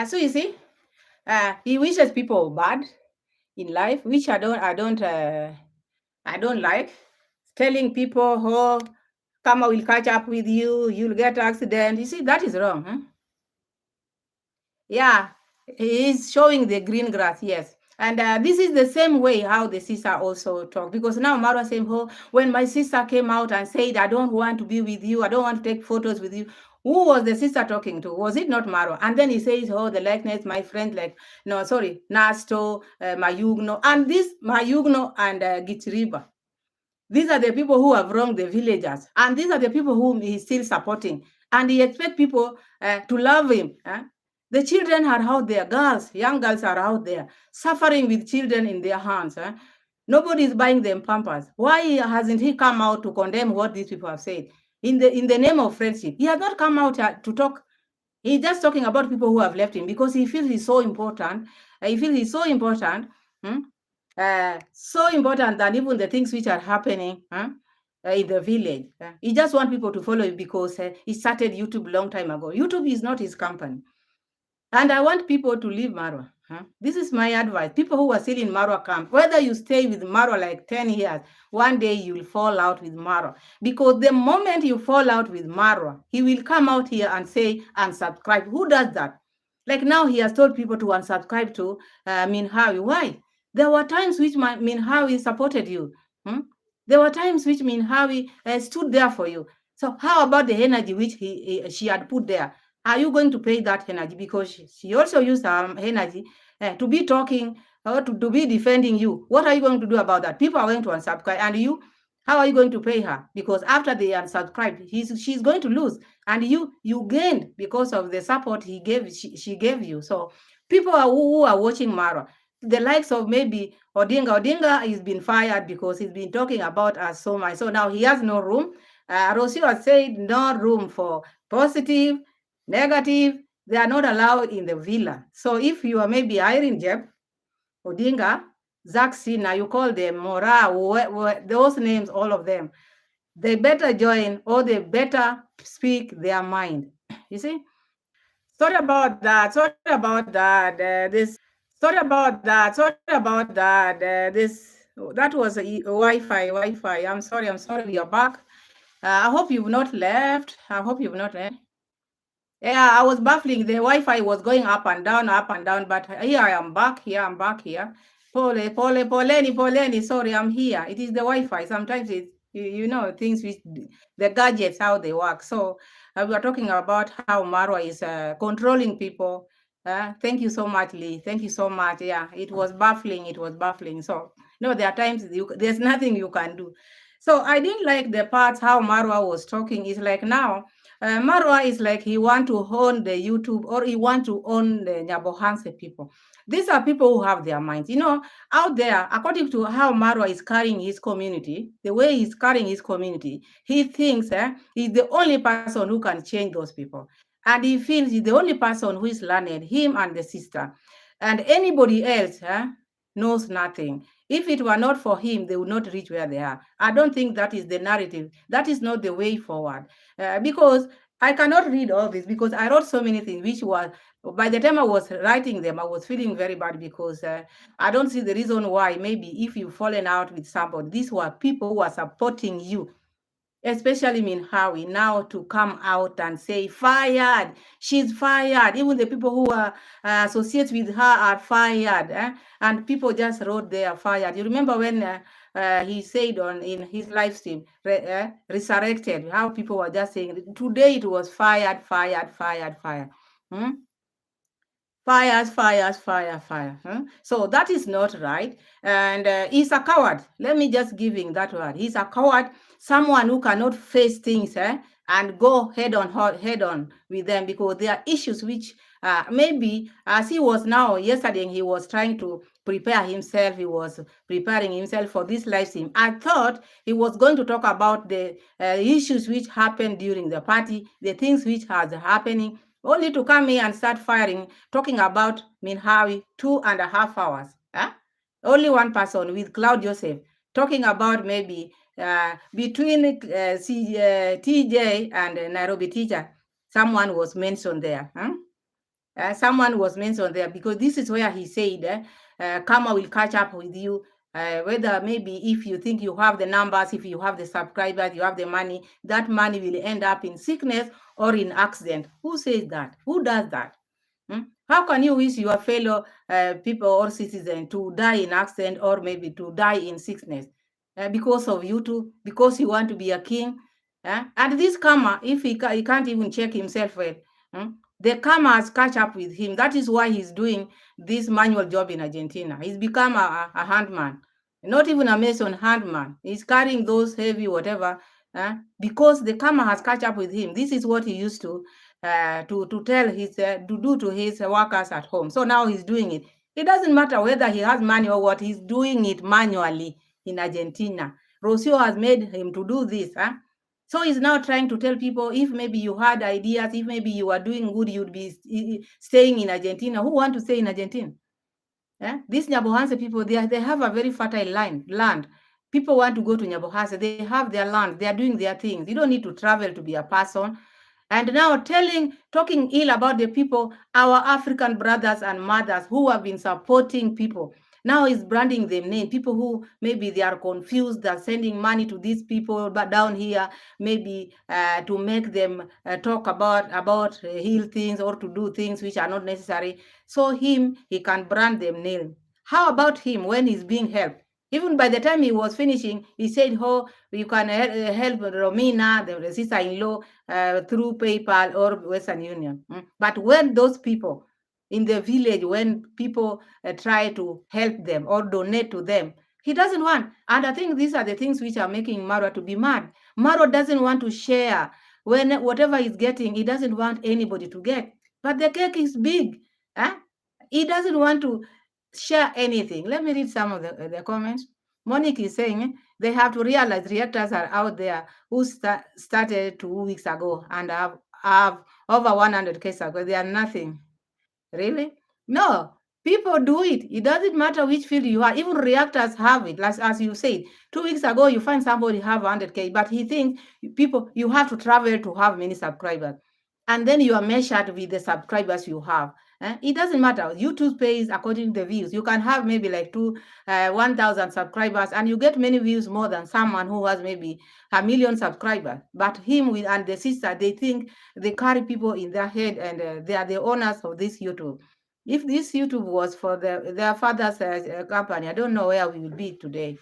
So you see, he wishes people bad in life, which I don't like. Telling people, Kama will catch up with you, you'll get accident. You see, that is wrong. Huh? Yeah, he is showing the green grass, yes. And this is the same way how the sister also talk. Because now Marwa saying, oh, when my sister came out and said, I don't want to be with you, I don't want to take photos with you. Who was the sister talking to? Was it not Marwa? And then he says, oh, the likeness, my friend, like, no, sorry, Nasto, Mayugno, and this Mayugno and Gichiriba. These are the people who have wronged the villagers. And these are the people whom he's still supporting. And he expects people to love him. The children are out there, girls, young girls are out there, suffering with children in their hands. Nobody is buying them pampers. Why hasn't he come out to condemn what these people have said? In the name of friendship, he has not come out to talk. He's just talking about people who have left him because he feels he's so important. He feels he's so important. So important than even the things which are happening in the village. He just wants people to follow him because he started YouTube long time ago. YouTube is not his company. And I want people to leave Marwa. This is my advice. People who are still in Marwa camp, whether you stay with Marwa like 10 years, one day you will fall out with Marwa. Because the moment you fall out with Marwa, he will come out here and say, unsubscribe. Who does that? Like now he has told people to unsubscribe to Minhawi. Why? There were times which Minhawi supported you. There were times which Minhawi stood there for you. So how about the energy which she had put there? Are you going to pay that energy? Because she also used her energy to be talking or to be defending you. What are you going to do about that? People are going to unsubscribe. And you, how are you going to pay her? Because after they unsubscribed, she's going to lose. And you gained because of the support she gave you. So people who are watching Marwa, the likes of maybe Odinga is been fired because he's been talking about us so much. So now he has no room. Rocio has said no room for positive, negative, they are not allowed in the villa. So if you are maybe Irene Jeb, Odinga, Zaxina, you call them Mora, those names, all of them, they better join or they better speak their mind. You see? Sorry about that. Sorry about that. Sorry about that. That was a Wi-Fi. I'm sorry. We are back. I hope you've not left. Yeah, I was baffling. The Wi-Fi was going up and down, but here I am back. Poleni. Sorry, I'm here. It is the Wi-Fi. Sometimes it's, things with the gadgets, how they work. So we are talking about how Marwa is controlling people. Thank you so much, Lee. Thank you so much. Yeah, it was baffling. So, there are times there's nothing you can do. So I didn't like the part how Marwa was talking. It's like now, Marwa is like he want to own the YouTube or he want to own the Nyabohanse people. These are people who have their minds. Out there, according to how Marwa is carrying his community, the way he's carrying his community, he thinks he's the only person who can change those people. And he feels he's the only person who is learned, him and the sister. And anybody else knows nothing. If it were not for him, they would not reach where they are. I don't think that is the narrative. That is not the way forward. Because I cannot read all this because I wrote so many things, which was, by the time I was writing them, I was feeling very bad because I don't see the reason why maybe if you've fallen out with somebody, these were people who are supporting you, especially Minhawi, now to come out and say, fired, she's fired. Even the people who are associated with her are fired. And people just wrote they are fired. You remember when he said in his live stream, resurrected, how people were just saying, today it was fired. Fire. So that is not right. And he's a coward. Let me just give him that word. He's a coward, someone who cannot face things and go head on with them because there are issues which maybe as he was now, yesterday, he was trying to prepare himself. He was preparing himself for this live stream. I thought he was going to talk about the issues which happened during the party, the things which are happening, only to come here and start firing, talking about Minhawi 2.5 hours. Only one person with Cloud Joseph talking about maybe between TJ and Nairobi teacher, someone was mentioned there. Someone was mentioned there because this is where he said, Kama will catch up with you. whether maybe if you think you have the numbers, if you have the subscribers, you have the money, that money will end up in sickness or in accident. Who says that? Who does that? How can you wish your fellow people or citizens to die in accident or maybe to die in sickness because of you two, because you want to be a king? And this karma, if he can't even check himself well, the karma has catch up with him. That is why he's doing this manual job in Argentina. He's become a handman, not even a mason, handman. He's carrying those heavy whatever because the karma has catch up with him. This is what he used to tell his to do to his workers at home. So now he's doing it. It doesn't matter whether he has money or what. He's doing it manually in Argentina. Rocio has made him to do this. So he's now trying to tell people, if maybe you had ideas, if maybe you are doing good, you'd be staying in Argentina. Who want to stay in Argentina? These Nyabohanse people, they have a very fertile land. People want to go to Nyabohanse. They have their land. They are doing their things. You don't need to travel to be a person. And now talking ill about the people, our African brothers and mothers who have been supporting people. Now he's branding them name. People who maybe they are confused, they're sending money to these people, but down here, maybe to make them talk about heal things or to do things which are not necessary. So he can brand them name. How about him when he's being helped? Even by the time he was finishing, he said, "Oh, you can help Romina, the sister-in-law, through PayPal or Western Union." But when those people in the village, when people try to help them or donate to them, he doesn't want. And I think these are the things which are making Marwa to be mad. Marwa doesn't want to share. When whatever he's getting, he doesn't want anybody to get. But the cake is big. He doesn't want to share anything. Let me read some of the comments. Monique is saying they have to realize reactors are out there who started 2 weeks ago and have over 100 cases ago. They are nothing. Really? No. People do it. It doesn't matter which field you are. Even reactors have it. As you said, 2 weeks ago, you find somebody have 100K, but he thinks you have to travel to have many subscribers. And then you are measured with the subscribers you have. It doesn't matter. YouTube pays according to the views. You can have maybe like 1,000 subscribers and you get many views more than someone who has maybe 1,000,000 subscribers. But him and the sister, they think they carry people in their head and they are the owners of this YouTube. If this YouTube was for their father's company, I don't know where we will be today.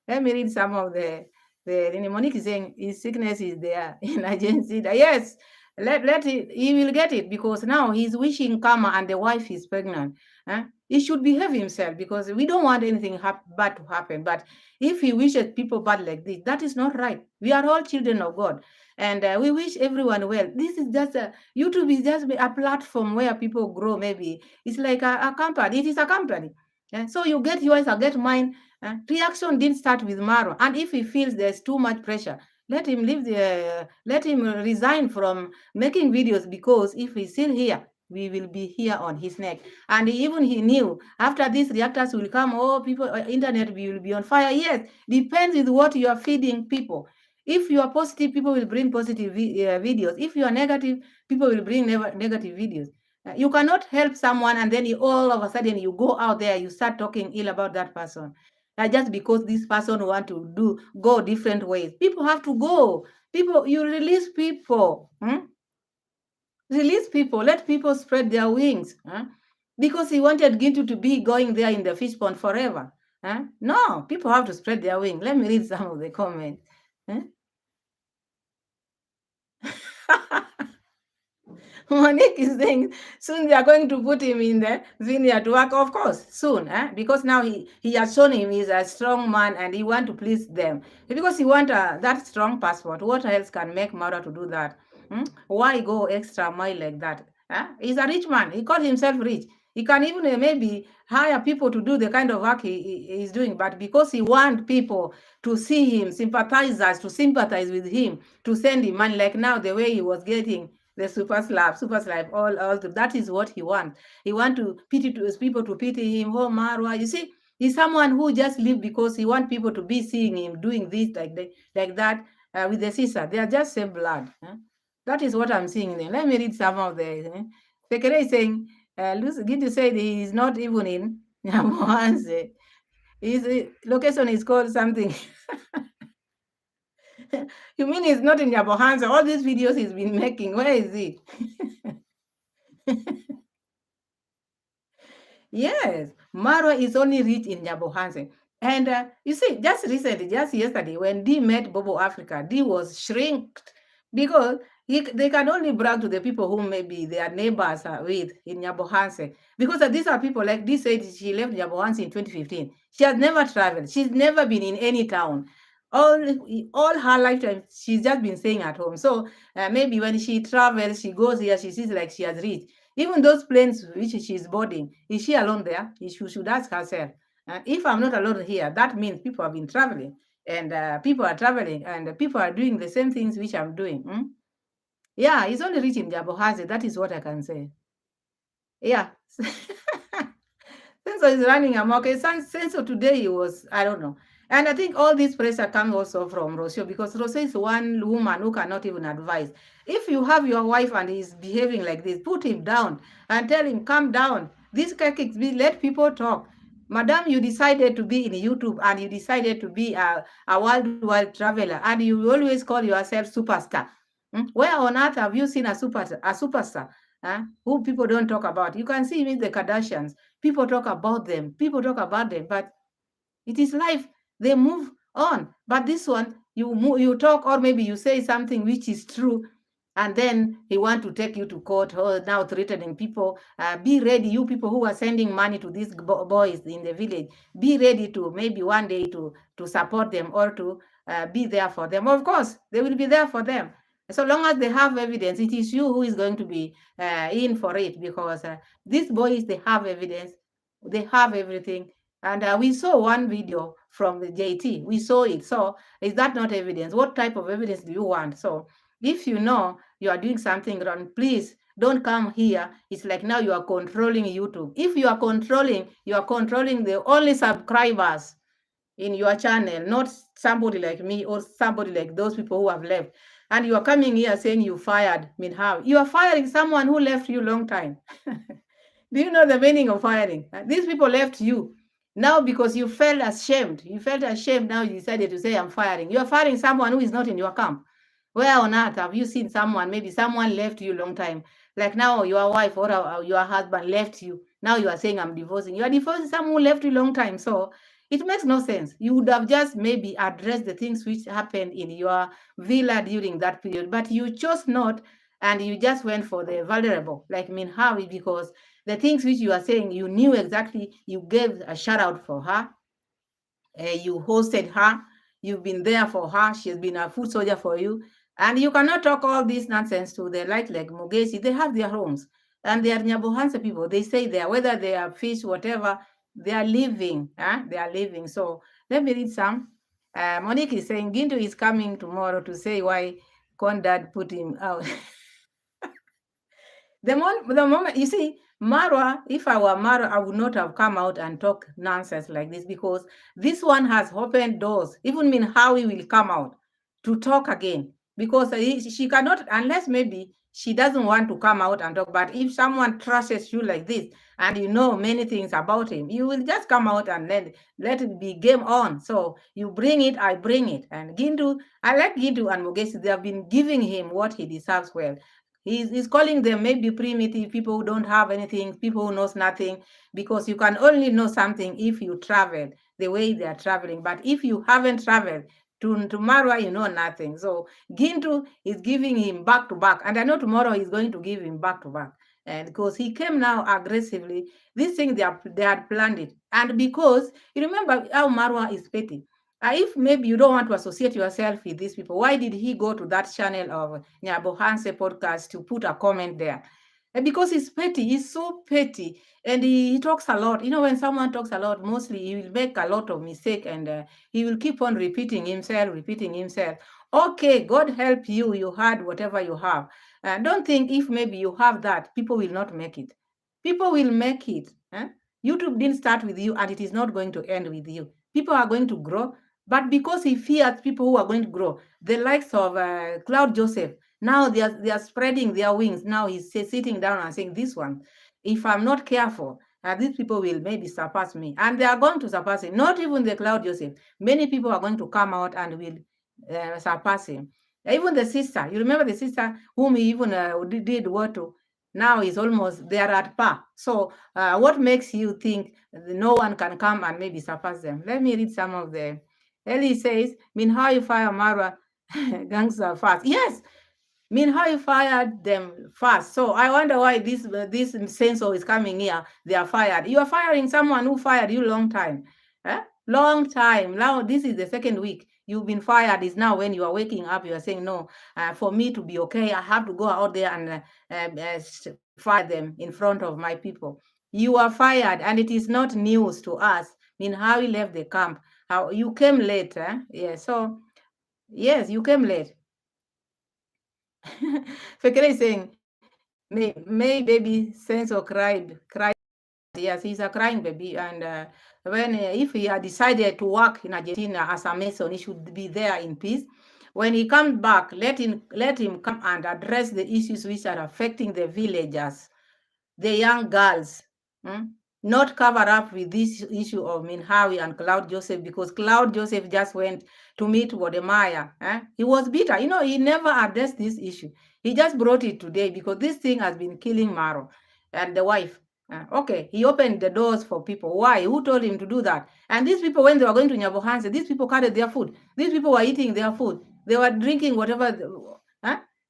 Let me read some of the Monique is saying his sickness is there in Argentina. Yes, let it, he will get it because now he's wishing karma and the wife is pregnant. He should behave himself because we don't want anything bad to happen. But if he wishes people bad like this, that is not right. We are all children of God. And we wish everyone well. This is just YouTube is just a platform where people grow. Maybe it's like a company. It is a company. So you get yours, I get mine. Reaction didn't start with Marwa. And if he feels there's too much pressure, let him let him resign from making videos because if he's still here, we will be here on his neck. And he knew after these reactors will come, people, internet will be on fire. Yes, depends with what you are feeding people. If you are positive, people will bring positive videos. If you are negative, people will bring negative videos. You cannot help someone and then all of a sudden you go out there, you start talking ill about that person. Just because this person want to go different ways. People have to go. You release people. Release people. Let people spread their wings. Because he wanted Gintu to be going there in the fish pond forever. No, people have to spread their wings. Let me read some of the comments. Monique is saying soon they are going to put him in the vineyard to work, of course, soon, because now he has shown him he's a strong man and he want to please them. Because he want that strong passport. What else can make Marwa to do that? Why go extra mile like that? He's a rich man. He calls himself rich. He can even maybe hire people to do the kind of work he's doing, but because he wants people to see him, sympathizers to sympathize with him, to send him money, like now the way he was getting the super slap, all that is what he wants. He wants to people to pity him. Oh, Marwa, you see, he's someone who just live because he wants people to be seeing him doing this like that with the sister. They are just same blood. That is what I'm seeing there. Let me read some of the. Fekere is saying, Lucy Gintu said he is not even in Nyamohanse. His location is called something. You mean it's not in Nyabohansa? All these videos he's been making, where is it? Yes, Marwa is only rich in Nyabohanse. And you see, just recently, just yesterday, when Dee met Bobo Africa, Dee was shrinked because they can only brag to the people who maybe their neighbors are with in Nyabohanse. Because these are people like Dee said she left Nyabohanse in 2015. She has never traveled. She's never been in any town. All her lifetime, she's just been staying at home. So maybe when she travels, she goes here, she sees like she has reached. Even those planes which she's boarding, is she alone there? She should ask herself. If I'm not alone here, that means people have been traveling, and people are traveling, and people are doing the same things which I'm doing. Yeah, it's only reaching Jabohaze. That is what I can say. Yeah. Senso is running amok. Senso today he was, I don't know. And I think all this pressure comes also from Rocio, because Rocio is one woman who cannot even advise. If you have your wife and he's behaving like this, put him down and tell him, calm down. This kicks, let people talk. Madam, you decided to be in YouTube and you decided to be a worldwide traveler, and you always call yourself superstar. Where on earth have you seen a superstar? Who people don't talk about? You can see with the Kardashians. People talk about them. People talk about them, but it is life. They move on. But this one, you talk, or maybe you say something which is true, and then he want to take you to court. Oh, now threatening people. Be ready, you people who are sending money to these boys in the village. Be ready to maybe one day to support them, or to be there for them. Of course, they will be there for them. So long as they have evidence, it is you who is going to be in for it, because these boys, they have evidence, they have everything. And we saw one video from the JT. We saw it. So is that not evidence? What type of evidence do you want? So if you know you are doing something wrong, please don't come here. It's like now you are controlling YouTube. If you are controlling the only subscribers in your channel, not somebody like me or somebody like those people who have left. And you are coming here saying you fired Minhaw. You are firing someone who left you long time. Do you know the meaning of firing? These people left you. Now, because you felt ashamed, now you decided to say, I'm firing. You are firing someone who is not in your camp. Where on earth have you seen someone, maybe someone left you a long time, like now your wife or your husband left you. Now you are saying, I'm divorcing. You are divorcing someone who left you a long time. So it makes no sense. You would have just maybe addressed the things which happened in your villa during that period, but you chose not, and you just went for the vulnerable, like Minhawi, because the things which you are saying, you knew exactly, you gave a shout out for her, you hosted her, you've been there for her, she's been a food soldier for you, and you cannot talk all this nonsense to the like Mugesi. They have their homes, and they are Nyabohansa people. They stay there, whether they are fish, whatever, they are living. They are living. So let me read some. Monique is saying Gintu is coming tomorrow to say why Condad put him out. The moment, you see, Marwa, if I were Marwa, I would not have come out and talk nonsense like this, because this one has opened doors. Even HAWI will come out to talk again, because she cannot, unless maybe she doesn't want to come out and talk. But if someone trusts you like this, and you know many things about him, you will just come out and let it be game on. So you bring it, I bring it. And Gindu, I like Gindu and Mugesi, they have been giving him what he deserves well. He's calling them maybe primitive, people who don't have anything, people who knows nothing, because you can only know something if you travel the way they are traveling. But if you haven't traveled to Marwa, you know nothing. So Gintu is giving him back to back. And I know tomorrow he's going to give him back to back. And because he came now aggressively, this thing they had planned it. And because you remember how Marwa is petty. If maybe you don't want to associate yourself with these people, why did he go to that channel of Nyabohanse podcast to put a comment there? Because he's petty, he's so petty, and he talks a lot. You know, when someone talks a lot, mostly he will make a lot of mistake, and he will keep on repeating himself. Okay, God help you, you had whatever you have. Don't think if maybe you have that, people will not make it. People will make it. YouTube didn't start with you, and it is not going to end with you. People are going to grow, but because he fears people who are going to grow, the likes of Cloud Joseph, now they are spreading their wings. Now he's sitting down and saying, this one, if I'm not careful, these people will maybe surpass me. And they are going to surpass him. Not even the Cloud Joseph. Many people are going to come out and will surpass him. Even the sister, you remember the sister whom he even did what to? Now is almost, they are at par. So what makes you think no one can come and maybe surpass them? Let me read some of them. Ellie says, how you fire Marwa gangster fast. Yes, how you fired them fast. So I wonder why this sensor is coming here. They are fired. You are firing someone who fired you long time. Long time. Now this is the second week. You've been fired. Is now when you are waking up, you are saying, no, for me to be okay, I have to go out there and fire them in front of my people. You are fired, and it is not news to us. How you left the camp. How you came late. Yeah, so yes, you came late. Fekere is saying, may baby sense or cry. Yes, he's a crying baby. And when if he had decided to work in Argentina as a mason, he should be there in peace. When he comes back, let him come and address the issues which are affecting the villagers, the young girls. Not cover up with this issue of HAWI and Cloud Joseph, because Cloud Joseph just went to meet Wodemaya. He was bitter. He never addressed this issue. He just brought it today because this thing has been killing Marwa and the wife. Okay, he opened the doors for people. Why? Who told him to do that? And these people, when they were going to Nyabohanse, these people carried their food. These people were eating their food. They were drinking whatever.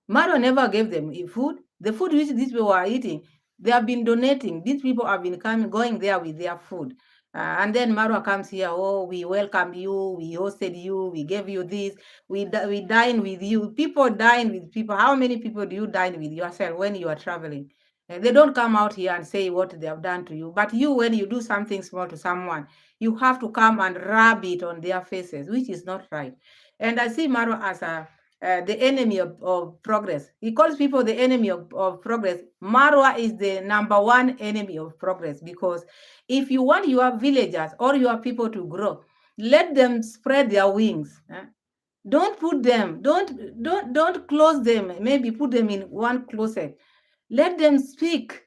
Marwa never gave them food. The food which these people were eating, they have been donating. These people have been going there with their food. And then Marwa comes here, oh, we welcome you, we hosted you, we gave you this, we dine with you. People dine with people. How many people do you dine with yourself when you are traveling? They don't come out here and say what they have done to you. But you, when you do something small to someone, you have to come and rub it on their faces, which is not right. And I see Marwa as the enemy of progress. He calls people the enemy of progress. Marwa is the number one enemy of progress, because if you want your villagers or your people to grow, let them spread their wings. Don't put them, don't close them, maybe put them in one closet. Let them speak.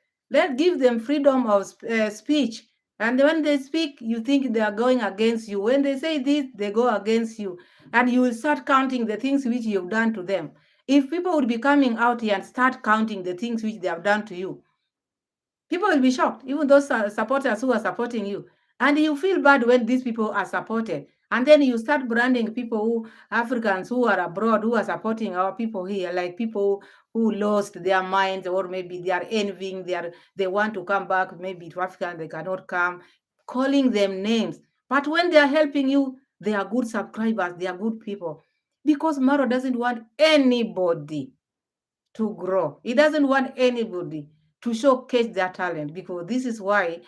Give them freedom of speech. And when they speak, you think they are going against you. When they say this, they go against you. And you will start counting the things which you've done to them. If people would be coming out here and start counting the things which they have done to you, people will be shocked, even those supporters who are supporting you. And you feel bad when these people are supported. And then you start branding people Africans who are abroad, who are supporting our people here, like people who lost their minds, or maybe they are envying, they want to come back, maybe to Africa and they cannot come, calling them names. But when they are helping you, they are good subscribers, they are good people. Because Marwa doesn't want anybody to grow. He doesn't want anybody to showcase their talent, because this is why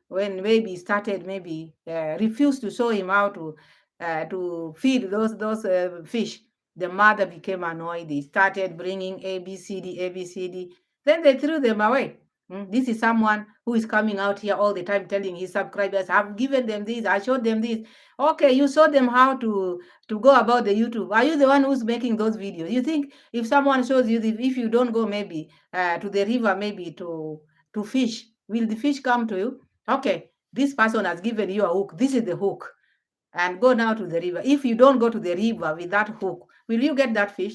when maybe started, maybe refused to show him how to feed those fish, the mother became annoyed. They started bringing ABCD. Then they threw them away. This is someone who is coming out here all the time telling his subscribers, I've given them this, I showed them this. Okay, you showed them how to go about the YouTube. Are you the one who's making those videos? You think if someone shows you, if you don't go maybe to the river, maybe to fish, will the fish come to you? Okay, this person has given you a hook. This is the hook. And go now to the river. If you don't go to the river with that hook, will you get that fish?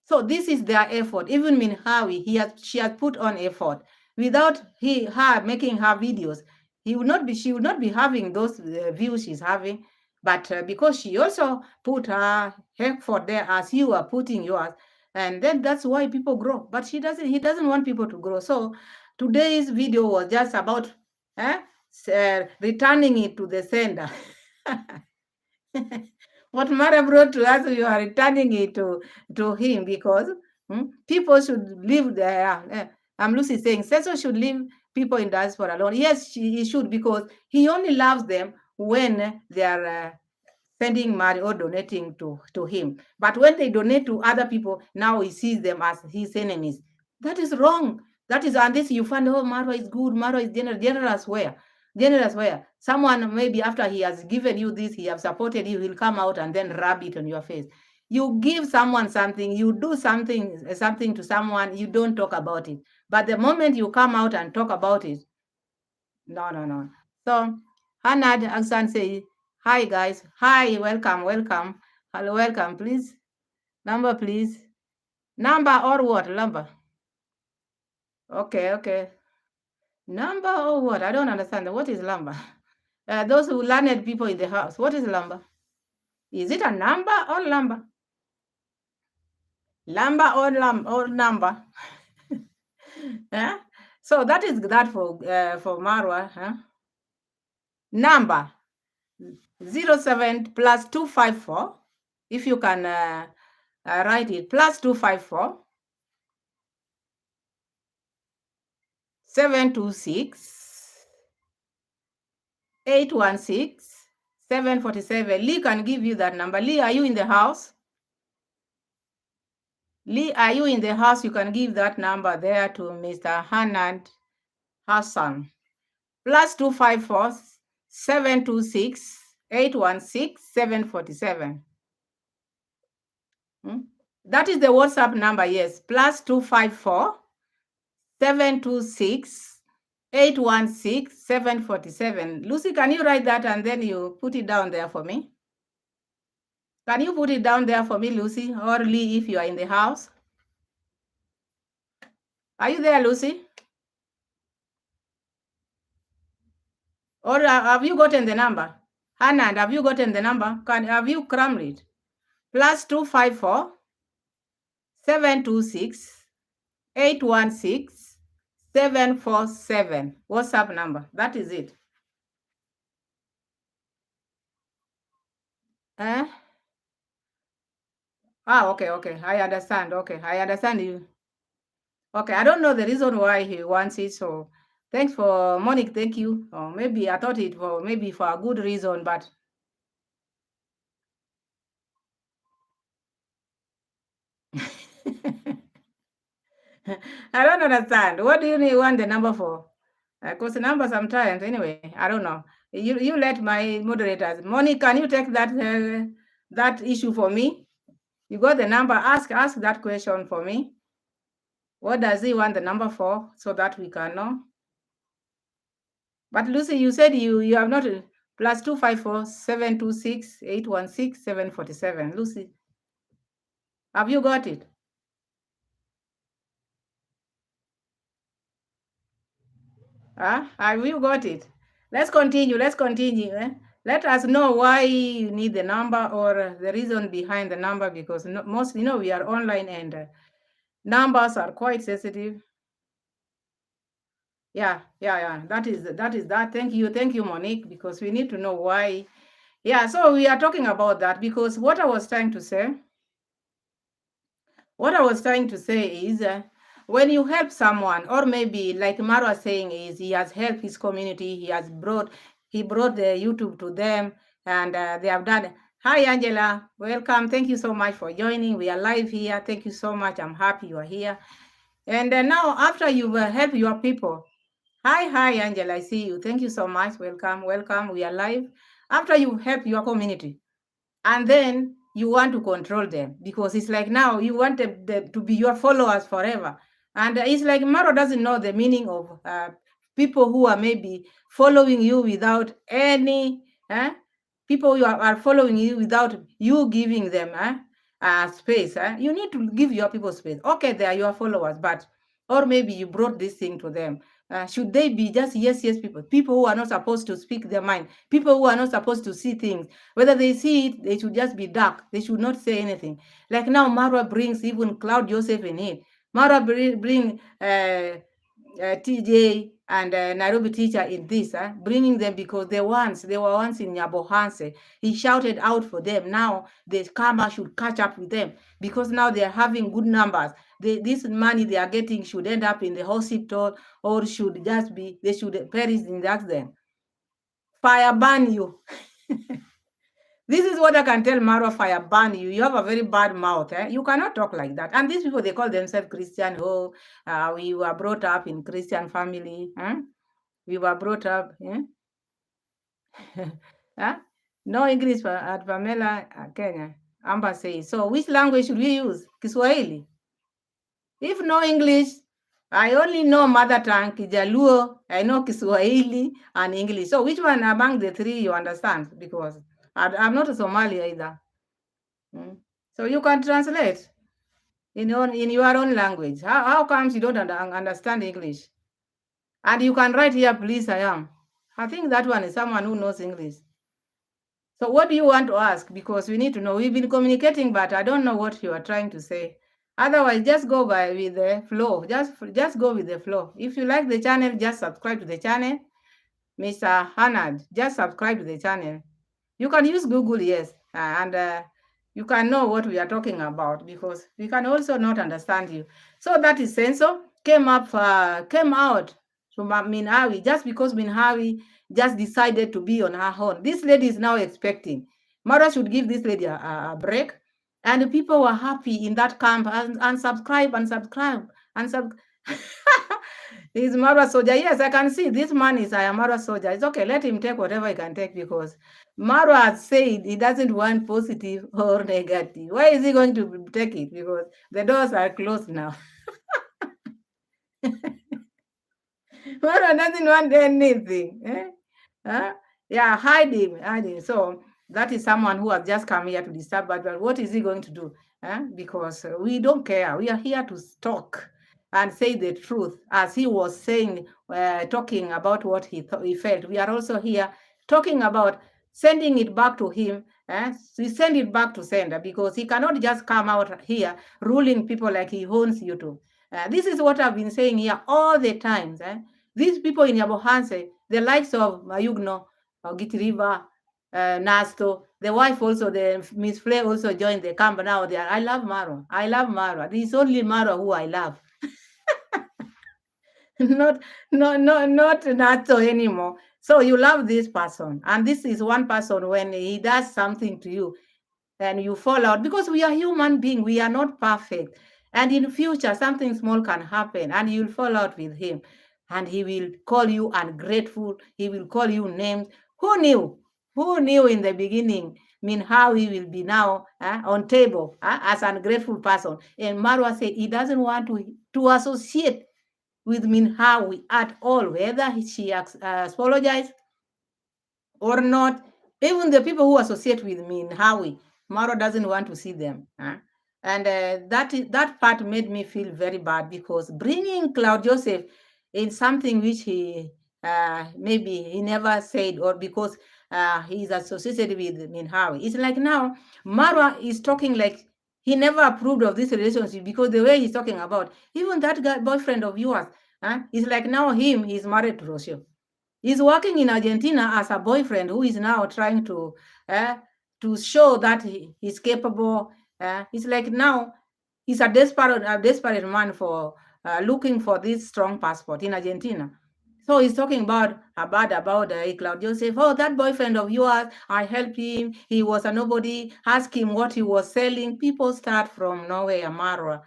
So this is their effort. Even HAWI, she has put on effort. Without her making her videos, she would not be having those views she's having. But because she also put her effort there, as you are putting yours, and then that's why people grow. But he doesn't want people to grow. So today's video was just about returning it to the sender. What Mara brought to us, you are returning it to him, because people should live there. Lucy saying, Cecil should leave people in diaspora alone. Yes, he should, because he only loves them when they are sending money or donating to him. But when they donate to other people, now he sees them as his enemies. That is wrong. That is, and this you find, oh, Marwa is good, Marwa is generous where? Generous where? Someone maybe after he has given you this, he has supported you, he'll come out and then rub it on your face. You give someone something, you do something to someone, you don't talk about it. But the moment you come out and talk about it, No. So Hanad Aksan say, hi guys. Hi, welcome. Hello, welcome, please. Number, please. Number or what? Number. Okay. Number or what? I don't understand. What is number? Those who learned people in the house. What is number? Is it a number or number? Number or number? So that is that for Marwa. Number 07 plus 254. If you can write it, plus 254 726 816 747. Lee can give you that number. Lee, are you in the house? Lee, are you in the house? You can give that number there to Mr. Hanad Hassan. Plus 254 726 816 747. That is the WhatsApp number, yes. Plus 254 726 816 747. Lucy, can you write that and then you put it down there for me? Can you put it down there for me, Lucy? Or Lee, if you are in the house? Are you there, Lucy? Or have you gotten the number? Hannah, have you gotten the number? Have you crammed it? Plus 254 726 816 747. WhatsApp number. That is it. Okay. I understand. Okay, I understand you. Okay, I don't know the reason why he wants it. So thanks for Monique. Thank you. Or maybe I thought it for maybe for a good reason, but I don't understand. What do you want the number for? Because the number sometimes, anyway, I don't know. You let my moderators. Monique, can you take that issue for me? You got the number. Ask that question for me. What does he want the number for, so that we can know? But Lucy, you said you have not plus 254 726 816 747. Lucy, have you got it? Have you got it? Let's continue. Let us know why you need the number or the reason behind the number, because mostly, we are online and numbers are quite sensitive. Yeah. That is that. Thank you, Monique, because we need to know why. Yeah, so we are talking about that because what I was trying to say is when you help someone, or maybe like Marwa was saying, is he has helped his community, he brought the YouTube to them, and they have done. Hi, Angela, welcome. Thank you so much for joining. We are live here. Thank you so much. I'm happy you are here. And now, after you've helped your people, hi, Angela, I see you. Thank you so much. Welcome. We are live. After you help your community, and then you want to control them, because it's like now you want them to be your followers forever. And it's like Maro doesn't know the meaning of people who are maybe following you without any people who are following you without you giving them space. You need to give your people space. Okay, they are your followers, but or maybe you brought this thing to them. Should they be just yes people who are not supposed to speak their mind, people who are not supposed to see things? Whether they see it, they should just be dark. They should not say anything. Like now, Marwa brings even Cloud Joseph in it. Marwa bring TJ and Nairobi teacher in this, bringing them because they were once in Nyabohanse. He shouted out for them. Now the karma should catch up with them, because now they are having good numbers. This money they are getting should end up in the hospital, or should just be, they should perish in the accident. Fire burn you. This is what I can tell Marwa: fire burn you. You have a very bad mouth. You cannot talk like that. And these people, they call themselves Christian. Oh, we were brought up in Christian family. We were brought up. No English at Pamela, Kenya. Amber says. So which language should we use? Kiswahili. If no English, I only know mother tongue, Kijaluo, I know Kiswahili and English. So which one among the three you understand? Because I'm not a Somali either. So you can translate in your own language. How comes you don't understand English? And you can write here, please, I am. I think that one is someone who knows English. So what do you want to ask? Because we need to know. We've been communicating, but I don't know what you are trying to say. Otherwise, just go with the flow. Just go with the flow. If you like the channel, just subscribe to the channel. Mr. Hanad, just subscribe to the channel. You can use Google, yes, and you can know what we are talking about, because we can also not understand you. So that is Senso came out from Minhawi, just because Minhawi just decided to be on her own. This lady is now expecting. Mara should give this lady a break. And people were happy in that camp, and subscribe. He's Marwa soldier. Yes, I can see this man is Iammarwa soldier. It's okay. Let him take whatever he can take, because Marwa has said he doesn't want positive or negative. Why is he going to take it? Because the doors are closed now. Marwa doesn't want anything. Yeah, hide him. So that is someone who has just come here to disturb, but what is he going to do? Because we don't care. We are here to talk and say the truth, as he was saying, talking about what he felt. We are also here talking about sending it back to him. We send it back to sender, because he cannot just come out here ruling people like he owns YouTube. This is what I've been saying here all the times. These people in Yabohanse, the likes of Mayugno, Gitiriva, Nasto, the wife also, the Miss Flay also joined the camp now. I love Marwa. I love Marwa. It's only Marwa who I love. not Nato anymore. So you love this person. And this is one person, when he does something to you and you fall out, because we are human beings, we are not perfect. And in future, something small can happen and you'll fall out with him. And he will call you ungrateful. He will call you names. Who knew? Who knew in the beginning? How he will be now on table as an ungrateful person. And Marwa said he doesn't want to associate with Minhawi at all, whether she apologized or not. Even the people who associate with Minhawi, Marwa doesn't want to see them. And that part made me feel very bad, because bringing Claude Joseph in something which he maybe he never said, or because he's associated with Minhawi. It's like now Marwa is talking like he never approved of this relationship, because the way he's talking about, even that guy, boyfriend of yours, it's like now he's married to Rocio. He's working in Argentina as a boyfriend who is now trying to show that he's capable. It's like now he's a desperate man for looking for this strong passport in Argentina. So he's talking about Claude Joseph. Oh, that boyfriend of yours, I helped him. He was a nobody. Ask him what he was selling. People start from Norway, Marwa.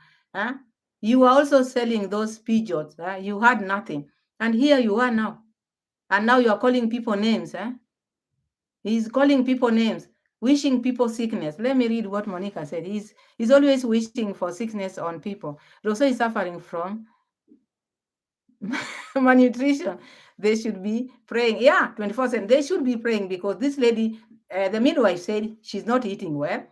You are also selling those pigeons. You had nothing. And here you are now. And now you are calling people names. He's calling people names, wishing people sickness. Let me read what Monica said. He's always wishing for sickness on people. Rosa is suffering from malnutrition. They should be praying. Yeah, 24/7. They should be praying, because this lady, the midwife said she's not eating well.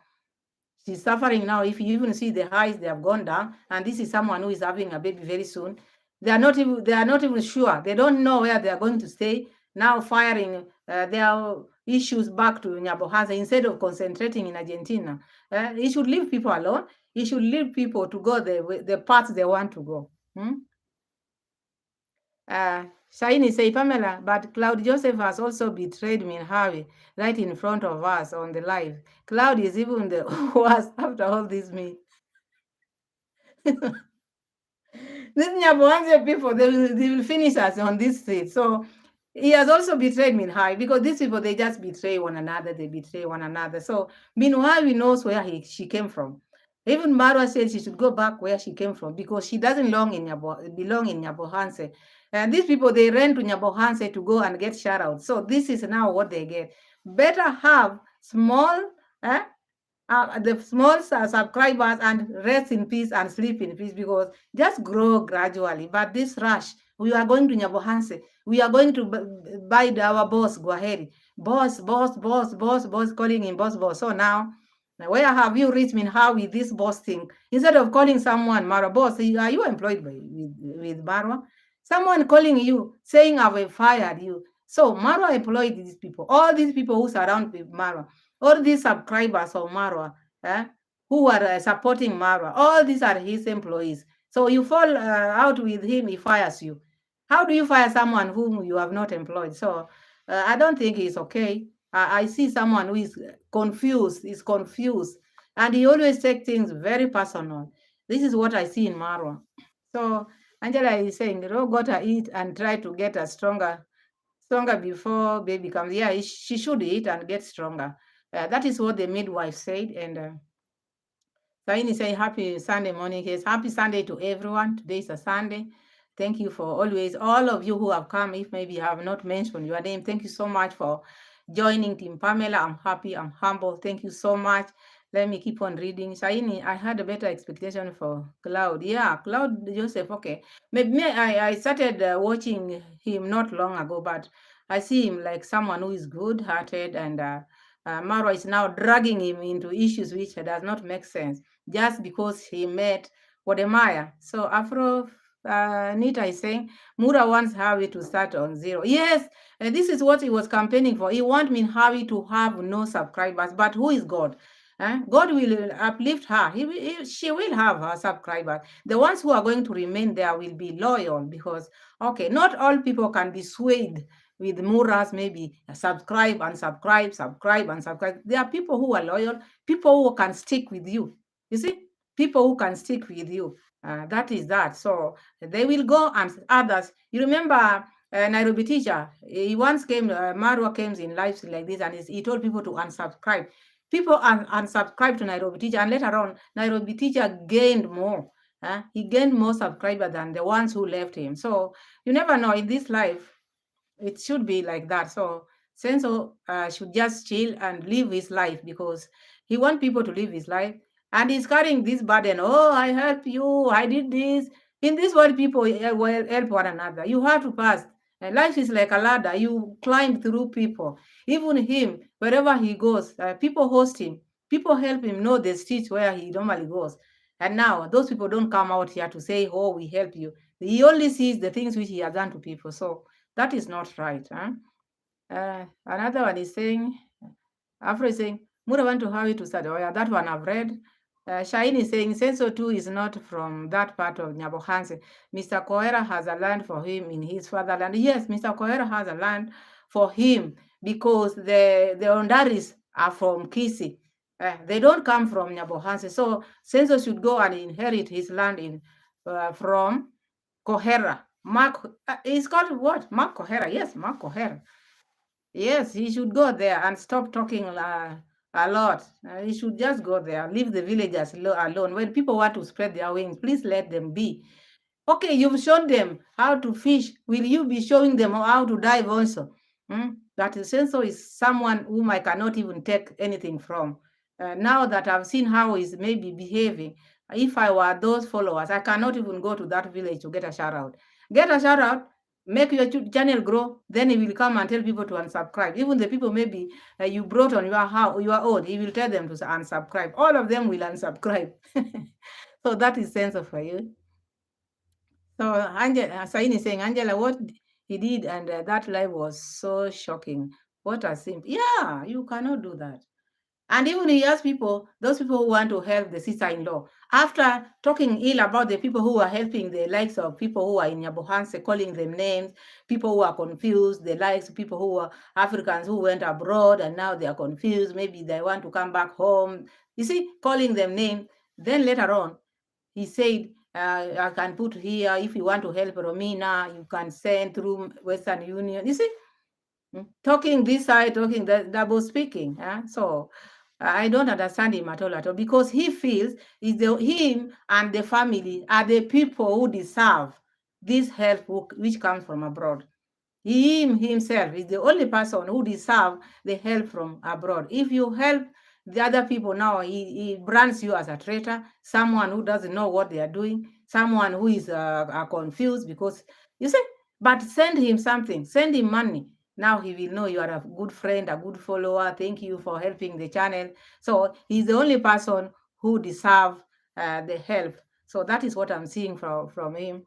She's suffering now. If you even see the highs, they have gone down. And this is someone who is having a baby very soon. They are not even sure. They don't know where they are going to stay. Now firing their issues back to Nyabohansa instead of concentrating in Argentina. He should leave people alone. He should leave people to go the paths they want to go. Shaini say, Pamela, but Claude Joseph has also betrayed Minhawi right in front of us on the live. Claude is even the worst after all this me. These Nyabohanse people, they will finish us on this street. So he has also betrayed Minhawi, because these people, they just betray one another. They betray one another. So Minhawi knows where she came from. Even Marwa said she should go back where she came from, because she doesn't belong in Nyabohanse. And these people, they ran to Nyabohanse to go and get shout out. So this is now what they get. Better have small the small subscribers, and rest in peace and sleep in peace, because just grow gradually. But this rush, we are going to Nyabohanse, we are going to buy our boss, go ahead. Boss, calling him boss. So now, where have you reached, how with this boss thing? Instead of calling someone Marwa, boss, are you employed with Marwa? Someone calling you, saying I've fired you. So Marwa employed these people, all these people who surround Marwa, all these subscribers of Marwa, who are supporting Marwa, all these are his employees. So you fall out with him, he fires you. How do you fire someone whom you have not employed? So I don't think it's okay. I see someone who is confused, and he always takes things very personal. This is what I see in Marwa. So Angela is saying, gotta eat and try to get a stronger before baby comes. Yeah, she should eat and get stronger. That is what the midwife said. And Saini saying happy Sunday morning. Yes, happy Sunday to everyone. Today is a Sunday. Thank you for always, all of you who have come. If maybe you have not mentioned your name, thank you so much for joining Team Pamela. I'm happy, I'm humble. Thank you so much. Let me keep on reading. Shaini, I had a better expectation for Cloud. Yeah, Cloud Joseph, okay. Maybe I started watching him not long ago, but I see him like someone who is good-hearted, and Marwa is now dragging him into issues which does not make sense just because he met Wodemaya. So Afro Nita is saying, Mura wants HAWI to start on 0. Yes, this is what he was campaigning for. He wants HAWI to have no subscribers. But who is God? God will uplift her. She will have her subscribers. The ones who are going to remain there will be loyal, because, okay, not all people can be swayed with Muras, maybe subscribe and subscribe. There are people who are loyal, people who can stick with you. You see, people who can stick with you. That is that. So they will go, and others. You remember Nairobi teacher? He once came, Marwa came in lives like this, and he told people to unsubscribe. People unsubscribed to Nairobi teacher, and later on, Nairobi teacher gained more. He gained more subscribers than the ones who left him. So you never know in this life. It should be like that. So Senso should just chill and live his life, because he wants people to live his life, and he's carrying this burden. Oh, I help you, I did this. In this world, people will help one another. You have to pass. And life is like a ladder. You climb through people. Even him, wherever he goes, people host him. People help him know the streets where he normally goes. And now those people don't come out here to say, oh, we help you. He only sees the things which he has done to people. So that is not right. Another one is saying, Afro is saying, Mura want to have it to start. Oh, yeah, that one I've read. Shine is saying, Senso 2 is not from that part of Nyabohanse. Mr. Koera has a land for him in his fatherland. Yes, Mr. Koera has a land for him, because the Ondaris are from Kisi. They don't come from Nyabohanse. So Senso should go and inherit his land from Kohera. Mark, he's called what? Mark Kohera. Yes, Mark Kohera. Yes, he should go there and stop talking a lot. He should just go there, leave the villagers alone. When people want to spread their wings, please let them be. Okay, you've shown them how to fish. Will you be showing them how to dive also? That Senso is someone whom I cannot even take anything from. Now that I've seen how he's maybe behaving, if I were those followers, I cannot even go to that village to get a shout out. Get a shout out, make your channel grow, then he will come and tell people to unsubscribe. Even the people maybe you brought on your own, he will tell them to unsubscribe. All of them will unsubscribe. So that is Senso for you. So Angela, Saini is saying, Angela, what he did and that live was so shocking. What a simp. Yeah, you cannot do that. And even he asked people, those people who want to help the sister-in-law, after talking ill about the people who are helping, the likes of people who are in Nyabohanse, calling them names, people who are confused, the likes of people who are Africans who went abroad and now they are confused, maybe they want to come back home. You see, calling them names. Then later on, he said, I can put here, if you want to help Romina, you can send through Western Union. You see, talking this side, talking that, double speaking. So I don't understand him at all, because he feels him and the family are the people who deserve this help which comes from abroad. Himself is the only person who deserves the help from abroad. If you help the other people now, he brands you as a traitor, someone who doesn't know what they are doing, someone who is confused because, you see, but send him something, send him money. Now he will know you are a good friend, a good follower. Thank you for helping the channel. So he's the only person who deserve the help. So that is what I'm seeing from him.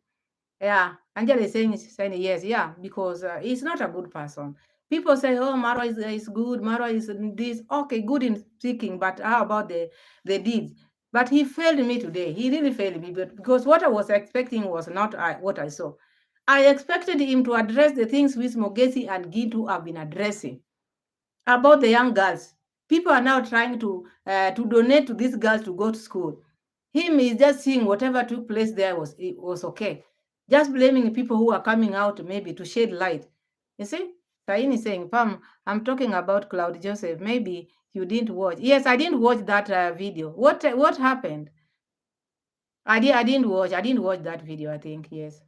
Yeah, Angela is saying yes, yeah, because he's not a good person. People say, oh, Marwa is good, Marwa is this. Okay, good in speaking, but how about the deeds? But he failed me today. He really failed me, but because what I was expecting was not what I saw. I expected him to address the things which Mogesi and Gintu have been addressing about the young girls. People are now trying to donate to these girls to go to school. Him is just seeing whatever took place there was okay. Just blaming people who are coming out maybe to shed light. You see, Saini is saying, Pam, I'm talking about Cloud Joseph. Maybe you didn't watch. Yes, I didn't watch that video. What happened? I didn't watch. I didn't watch that video. I think yes.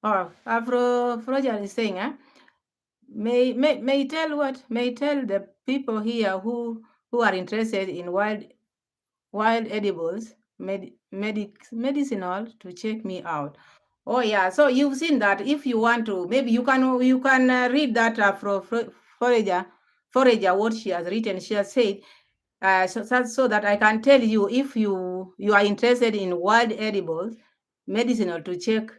Oh, Frojan is saying, may tell the people here who are interested in wild edibles medicinal to check me out. Oh yeah, so you've seen that. If you want to, maybe you can read that forager what she has written. She has said so that I can tell you if you are interested in wild edibles medicinal to check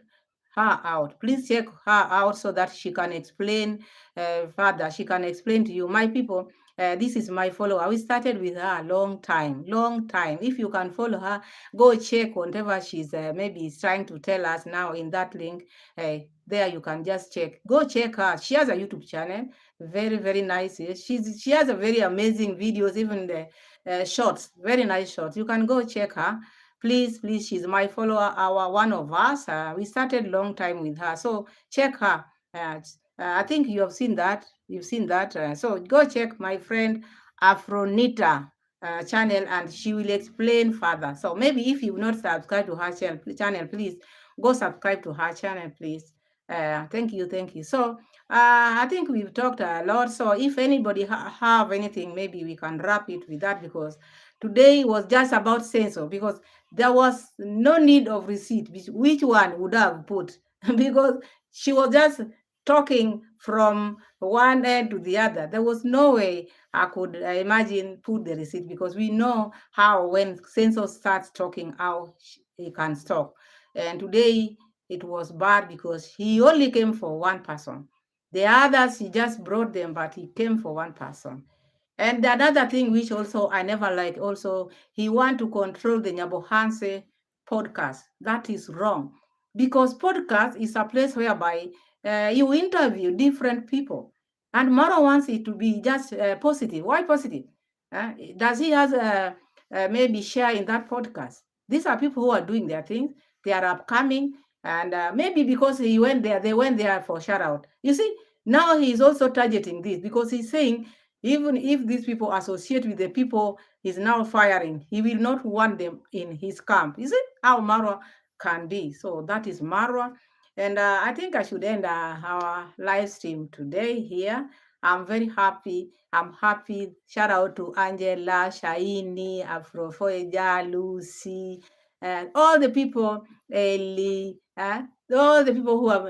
her out. Please check her out so that she can explain further. She can explain to you, my people. This is my follower. We started with her a long time. If you can follow her, go check whatever she's maybe trying to tell us now in that link. There you can just check. Go check her. She has a YouTube channel. Very, very nice. She has a very amazing videos, even the shorts, very nice shorts. You can go check her. Please, she's my follower, our one of us. We started long time with her. So check her. I think you have seen that. You've seen that. So go check my friend Afronita channel and she will explain further. So maybe if you've not subscribed to her channel, please go subscribe to her channel, please. Thank you. So I think we've talked a lot. So if anybody have anything, maybe we can wrap it with that because today was just about censor because there was no need of receipt. Which one would have put? Because she was just talking from one end to the other. There was no way I could imagine put the receipt because we know how when censor starts talking, how he can stop. And today it was bad because he only came for one person. The others, he just brought them, but he came for one person. And another thing which also I never like, also, he want to control the Nyabohanse podcast. That is wrong. Because podcast is a place whereby you interview different people. And Mara wants it to be just positive. Why positive? Does he has maybe share in that podcast? These are people who are doing their things. They are upcoming. And maybe because he went there, they went there for shout out. You see, now he's also targeting this because he's saying even if these people associate with the people he's now firing, he will not want them in his camp. You see how Marwa can be. So that is Marwa. And I think I should end our live stream today here. I'm very happy. I'm happy. Shout out to Angela, Shaini, Afrofoeja, Lucy, and all the people, Lee, all the people who have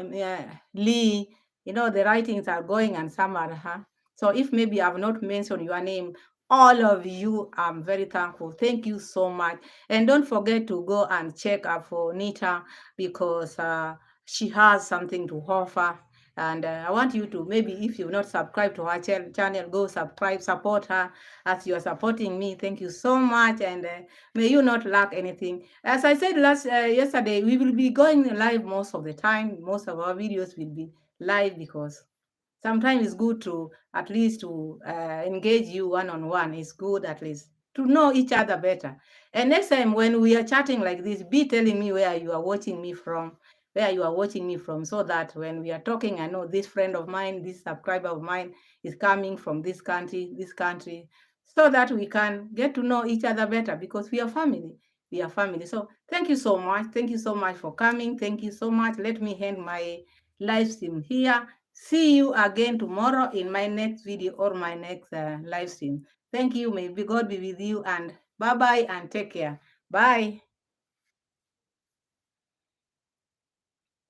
Lee, the writings are going and some are, so if maybe I've not mentioned your name, all of you, I'm very thankful. Thank you so much. And don't forget to go and check up for Nita because she has something to offer. And I want you to, maybe if you've not subscribed to her channel, go subscribe, support her as you are supporting me. Thank you so much. And may you not lack anything. As I said yesterday, we will be going live most of the time. Most of our videos will be live because sometimes it's good to at least to engage you one-on-one. It's good at least to know each other better. And next time when we are chatting like this, be telling me where you are watching me from, so that when we are talking, I know this friend of mine, this subscriber of mine is coming from this country, so that we can get to know each other better because we are family. So thank you so much. Thank you so much for coming. Thank you so much. Let me end my live stream here. See you again tomorrow in my next video or my next live stream. Thank you. May God be with you, and bye-bye and take care. Bye.